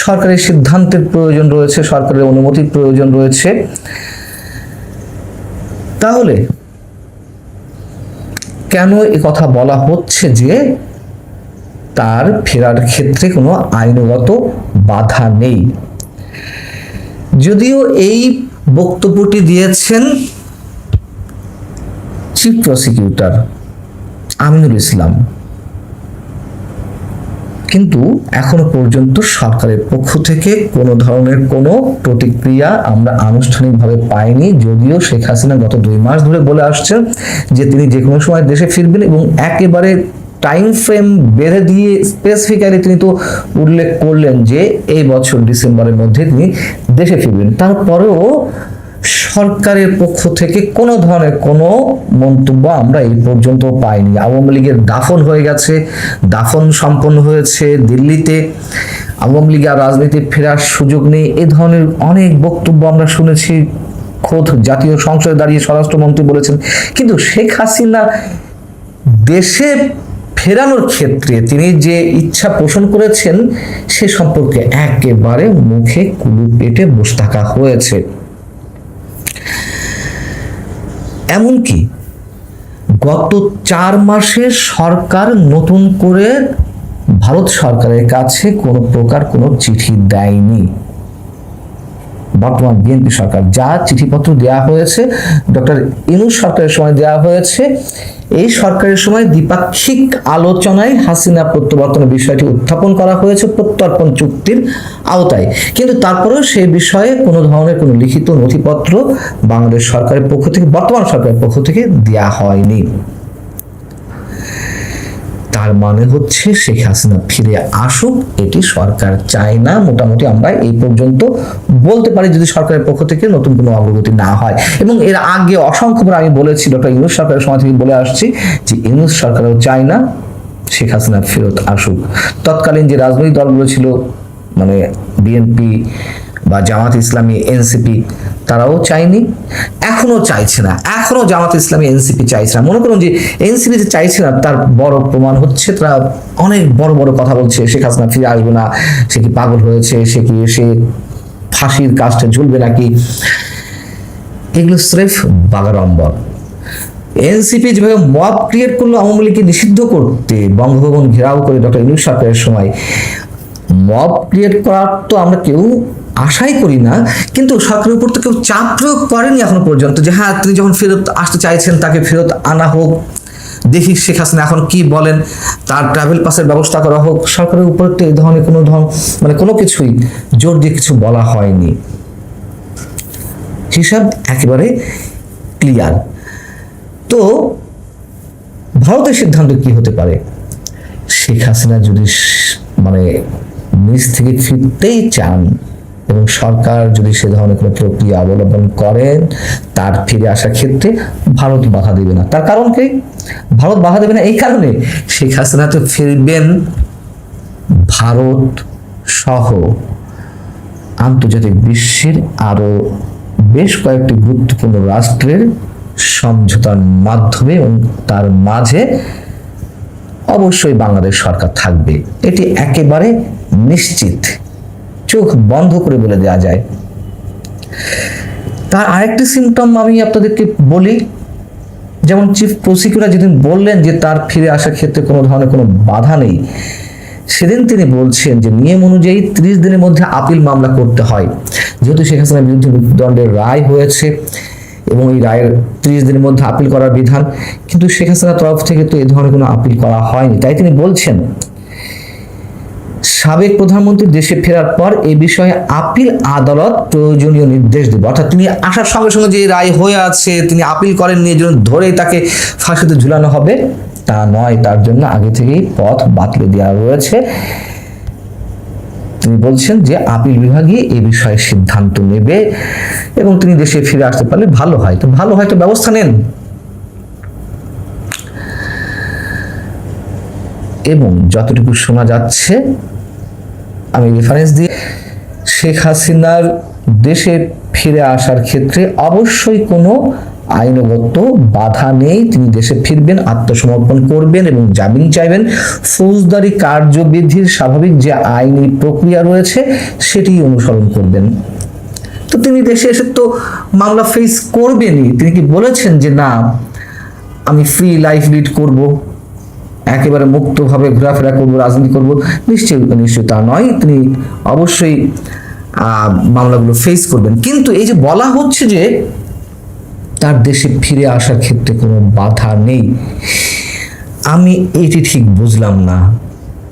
সরকারের সিদ্ধান্তের প্রয়োজন রয়েছে, সরকারের অনুমতির প্রয়োজন রয়েছে। তাহলে কেন এ কথা বলা হচ্ছে যে তার ফেরার ক্ষেত্রে কোনো আইনগত বাধা নেই? যদিও এই বক্তব্যটি দিয়েছেন চিফ প্রসিকিউটর আমিনুল ইসলাম, কিন্তু এখনো পর্যন্ত সরকারের পক্ষ থেকে কোনো ধরনের কোনো প্রতিক্রিয়া আমরা আনুষ্ঠানিকভাবে পাইনি। যদিও শেখ হাসিনা গত 2 মাস ধরে বলে আসছেন যে তিনি যে কোনো সময় দেশে ফিরবেন, এবং একেবারে টাইম ফ্রেম বেঁধে দিয়ে স্পেসিফিক্যালি তিনি তো উল্লেখ করলেন যে এই বছর ডিসেম্বরের মধ্যে তিনি দেশে ফিরবেন। তারপরেও সরকারের পক্ষ থেকে কোনো ধরনের কোনো মন্তব্য আমরা এই পর্যন্ত পাইনি। আওয়ামী লীগের দাফন হয়ে গেছে, দাফন সম্পন্ন হয়েছে দিল্লিতে, আওয়ামী লীগ আর রাজনীতি ফেরার সুযোগ নেই, এ ধরনের অনেক বক্তব্য আমরা শুনেছি। খোদ জাতীয় সংসদে দাঁড়িয়ে স্বরাষ্ট্রমন্ত্রী বলেছেন। কিন্তু শেখ হাসিনা দেশে ফেরানোর ক্ষেত্রে তিনি যে ইচ্ছা পোষণ করেছেন সে সম্পর্কে একেবারে মুখে কুলু পেটে বসে থাকা হয়েছে। এমনকি গত 4 মাসে সরকার নতুন করে ভারত সরকারের কাছে কোনো প্রকার কোনো চিঠি দেয়নি। বর্তমান বিএনপি সরকার যা চিঠিপত্র দেওয়া হয়েছে ডক্টর ইউনূস সরকারের সময় দেওয়া হয়েছে, এই সরকারের সময় দ্বিপাক্ষিক আলোচনায় হাসিনা প্রত্যাবর্তনের বিষয়টি উত্থাপন করা হয়েছে প্রত্যর্পণ চুক্তির আওতায়, কিন্তু তারপরেও সেই বিষয়ে কোনো ধরনের কোনো লিখিত নথিপত্র বাংলাদেশ সরকারের পক্ষ থেকে, বর্তমান সরকারের পক্ষ থেকে দেওয়া হয়নি। তার মানে হচ্ছে শেখ হাসিনা ফিরে আসুক এটি সরকার চায় না, মোটামুটি আমরা এই পর্যন্ত বলতে পারি, যদি সরকারের পক্ষ থেকে নতুন কোনো অগ্রগতি না হয়। এবং এর আগে অসংখ্যবার আমি বলেছি, ডক্টর ইউনূস সরকারের সময় থেকে বলে আসছি যে ইউনূস সরকারও চায় না শেখ হাসিনা ফেরত আসুক। তৎকালীন যে রাজনৈতিক দলগুলো ছিল, মানে বিএনপি বা জামাত ইসলামী, এনসিপি, তারাও চায়নি, এখনো চাইছে না। এখনো জামাত ইসলামী, এনসিপি চাইছে না। মনে করুন যে এনসিপি যে চাইছে না তার বড় প্রমাণ হচ্ছে তারা অনেক বড় বড় কথা বলছে, শেখ হাসিনা ফিরে আসবে না, সে কি পাগল হয়েছে, সে কি এসে ফাঁসির কাজটা ঝুলবে নাকি, এগুলো স্রেফ বাগাড়ম্বর। এনসিপি যেভাবে মব ক্রিয়েট করলো আওয়ামী লীগকে নিষিদ্ধ করতে, বঙ্গভবন ঘেরাও করে ডক্টর ইউনূস সরকারের সময়, মব ক্রিয়েট করার তো আমরা কেউ আশাই করি না, কিন্তু সরকারের উপর তো কেউ চাপ প্রয়োগ করেনি এখনো পর্যন্ত যে হ্যাঁ তিনি যখন ফেরত আসতে চাইছেন তাকে ফেরত আনা হোক, দেখি শেখ হাসিনা এখন কি বলেন, তার ট্রাভেল পাসের ব্যবস্থা করা হোক। সরকারের উপর তো এই ধরনের কোনো কিছুই জোর দিয়ে কিছু বলা হয়নি। হিসাব একেবারে ক্লিয়ার। তো ভারতের সিদ্ধান্ত কি হতে পারে? শেখ হাসিনা যদি নিজ থেকে ফিরতেই চান এবং সরকার যদি সে ধরনের কোনো প্রক্রিয়া অবলম্বন করেন তার ফিরে আসার ক্ষেত্রে, ভারত বাধা দেবে না। তার কারণ কি? ভারত বাধা দেবে না এই কারণে, শেখ হাসিনা তো ফিরবেন ভারত সহ আন্তর্জাতিক বিশ্বের আরো বেশ কয়েকটি গুরুত্বপূর্ণ রাষ্ট্রের সমঝোতার মাধ্যমে, এবং তার মাঝে অবশ্যই বাংলাদেশ সরকার থাকবে, এটি একেবারে নিশ্চিত, চোখ বন্ধ করে বলে দেওয়া যায়। তার আরেকটি সিমটম আমি আপনাদেরকে বলি, যেমন চিফ প্রসিকিউটর যেদিন বললেন যে তার ফিরে আসার ক্ষেত্রে কোনো ধরনের কোনো বাধা নেই, সেদিন তিনি বলছেন যে নিয়ম অনুযায়ী 30 দিনের মধ্যে আপিল মামলা করতে হয়। যেহেতু শেখ হাসিনার বিরুদ্ধে মৃত্যুদণ্ডের রায় হয়েছে এবং এই রায়ের 30 দিনের মধ্যে আপিল করার বিধান, কিন্তু শেখ হাসিনার তরফ থেকে তো এই ধরনের কোনো আপিল করা হয়নি। তাই তিনি বলছেন সাবেক প্রধানমন্ত্রী দেশে ফেরার পর এই বিষয়ে আপিল আদালত প্রয়োজনীয় নির্দেশ দেবে। অর্থাৎ তিনি আসার সঙ্গে সঙ্গে যে রায় হয়ে আছে তিনি আপিল করেননি, এই জন্য ধরেই তাকে ফাঁসিতে ঝুলানো হবে তা নয়, তার জন্য আগে থেকেই পথ বাতলে দেওয়া রয়েছে। তিনি বলছেন যে আপিল বিভাগই এই বিষয়ে সিদ্ধান্ত নেবে এবং তিনি দেশে ফিরে আসতে পারলে ভালো হয়। তো ভালো হয় তো ব্যবস্থা নেন। এবং যতটুকু শোনা যাচ্ছে, আমি রেফারেন্স দিয়ে, শেখ হাসিনার দেশে ফিরে আসার ক্ষেত্রে অবশ্যই কোনো আইনগত বাধা নেই, তিনি দেশে ফিরবেন, আত্মসমর্পণ করবেন এবং জামিন চাইবেন। ফৌজদারি কার্যবিধির স্বাভাবিক যে আইনি প্রক্রিয়া রয়েছে সেটি অনুসরণ করবেন। তো তিনি দেশে এসে তো মামলা ফেস করবেনই। তিনি কি বলেছেন যে না আমি ফ্রি লাইফ লিড করব, একেবারে মুক্তভাবে ঘোরাফেরা করব, রাজনীতি করব? নিশ্চয়ই তা নয়। তিনি অবশ্যই মামলাগুলো ফেস করবেন। কিন্তু এই যে বলা হচ্ছে যে তার দেশে ফিরে আসার ক্ষেত্রে কোনো বাধা নেই, আমি এটি ঠিক বুঝলাম না।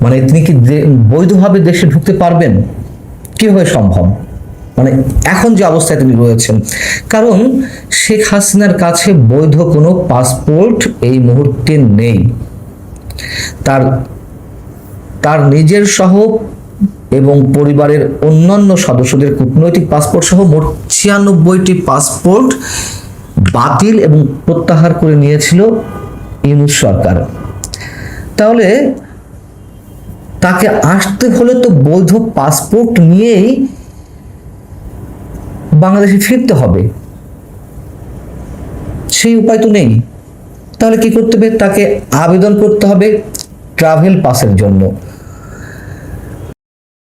মানে তিনি কি বৈধভাবে দেশে ঢুকতে পারবেন? কিভাবে সম্ভব? মানে এখন যে অবস্থায় তিনি রয়েছেন, কারণ শেখ হাসিনার কাছে বৈধ কোনো পাসপোর্ট এই মুহূর্তে নেই। তার নিজের সহ এবং পরিবারের অন্যান্য সদস্যদের কূটনৈতিক পাসপোর্ট সহ মোট 96টি পাসপোর্ট বাতিল এবং প্রত্যাহার করে নিয়েছিল ইউনূস সরকার। তাহলে তাকে আসতে হলে তো বৈধ পাসপোর্ট নিয়েই বাংলাদেশে ফিরতে হবে, সেই উপায় তো নেই। তাহলে কি করতে হবে? তাকে আবেদন করতে হবে ট্রাভেল পাসের জন্য।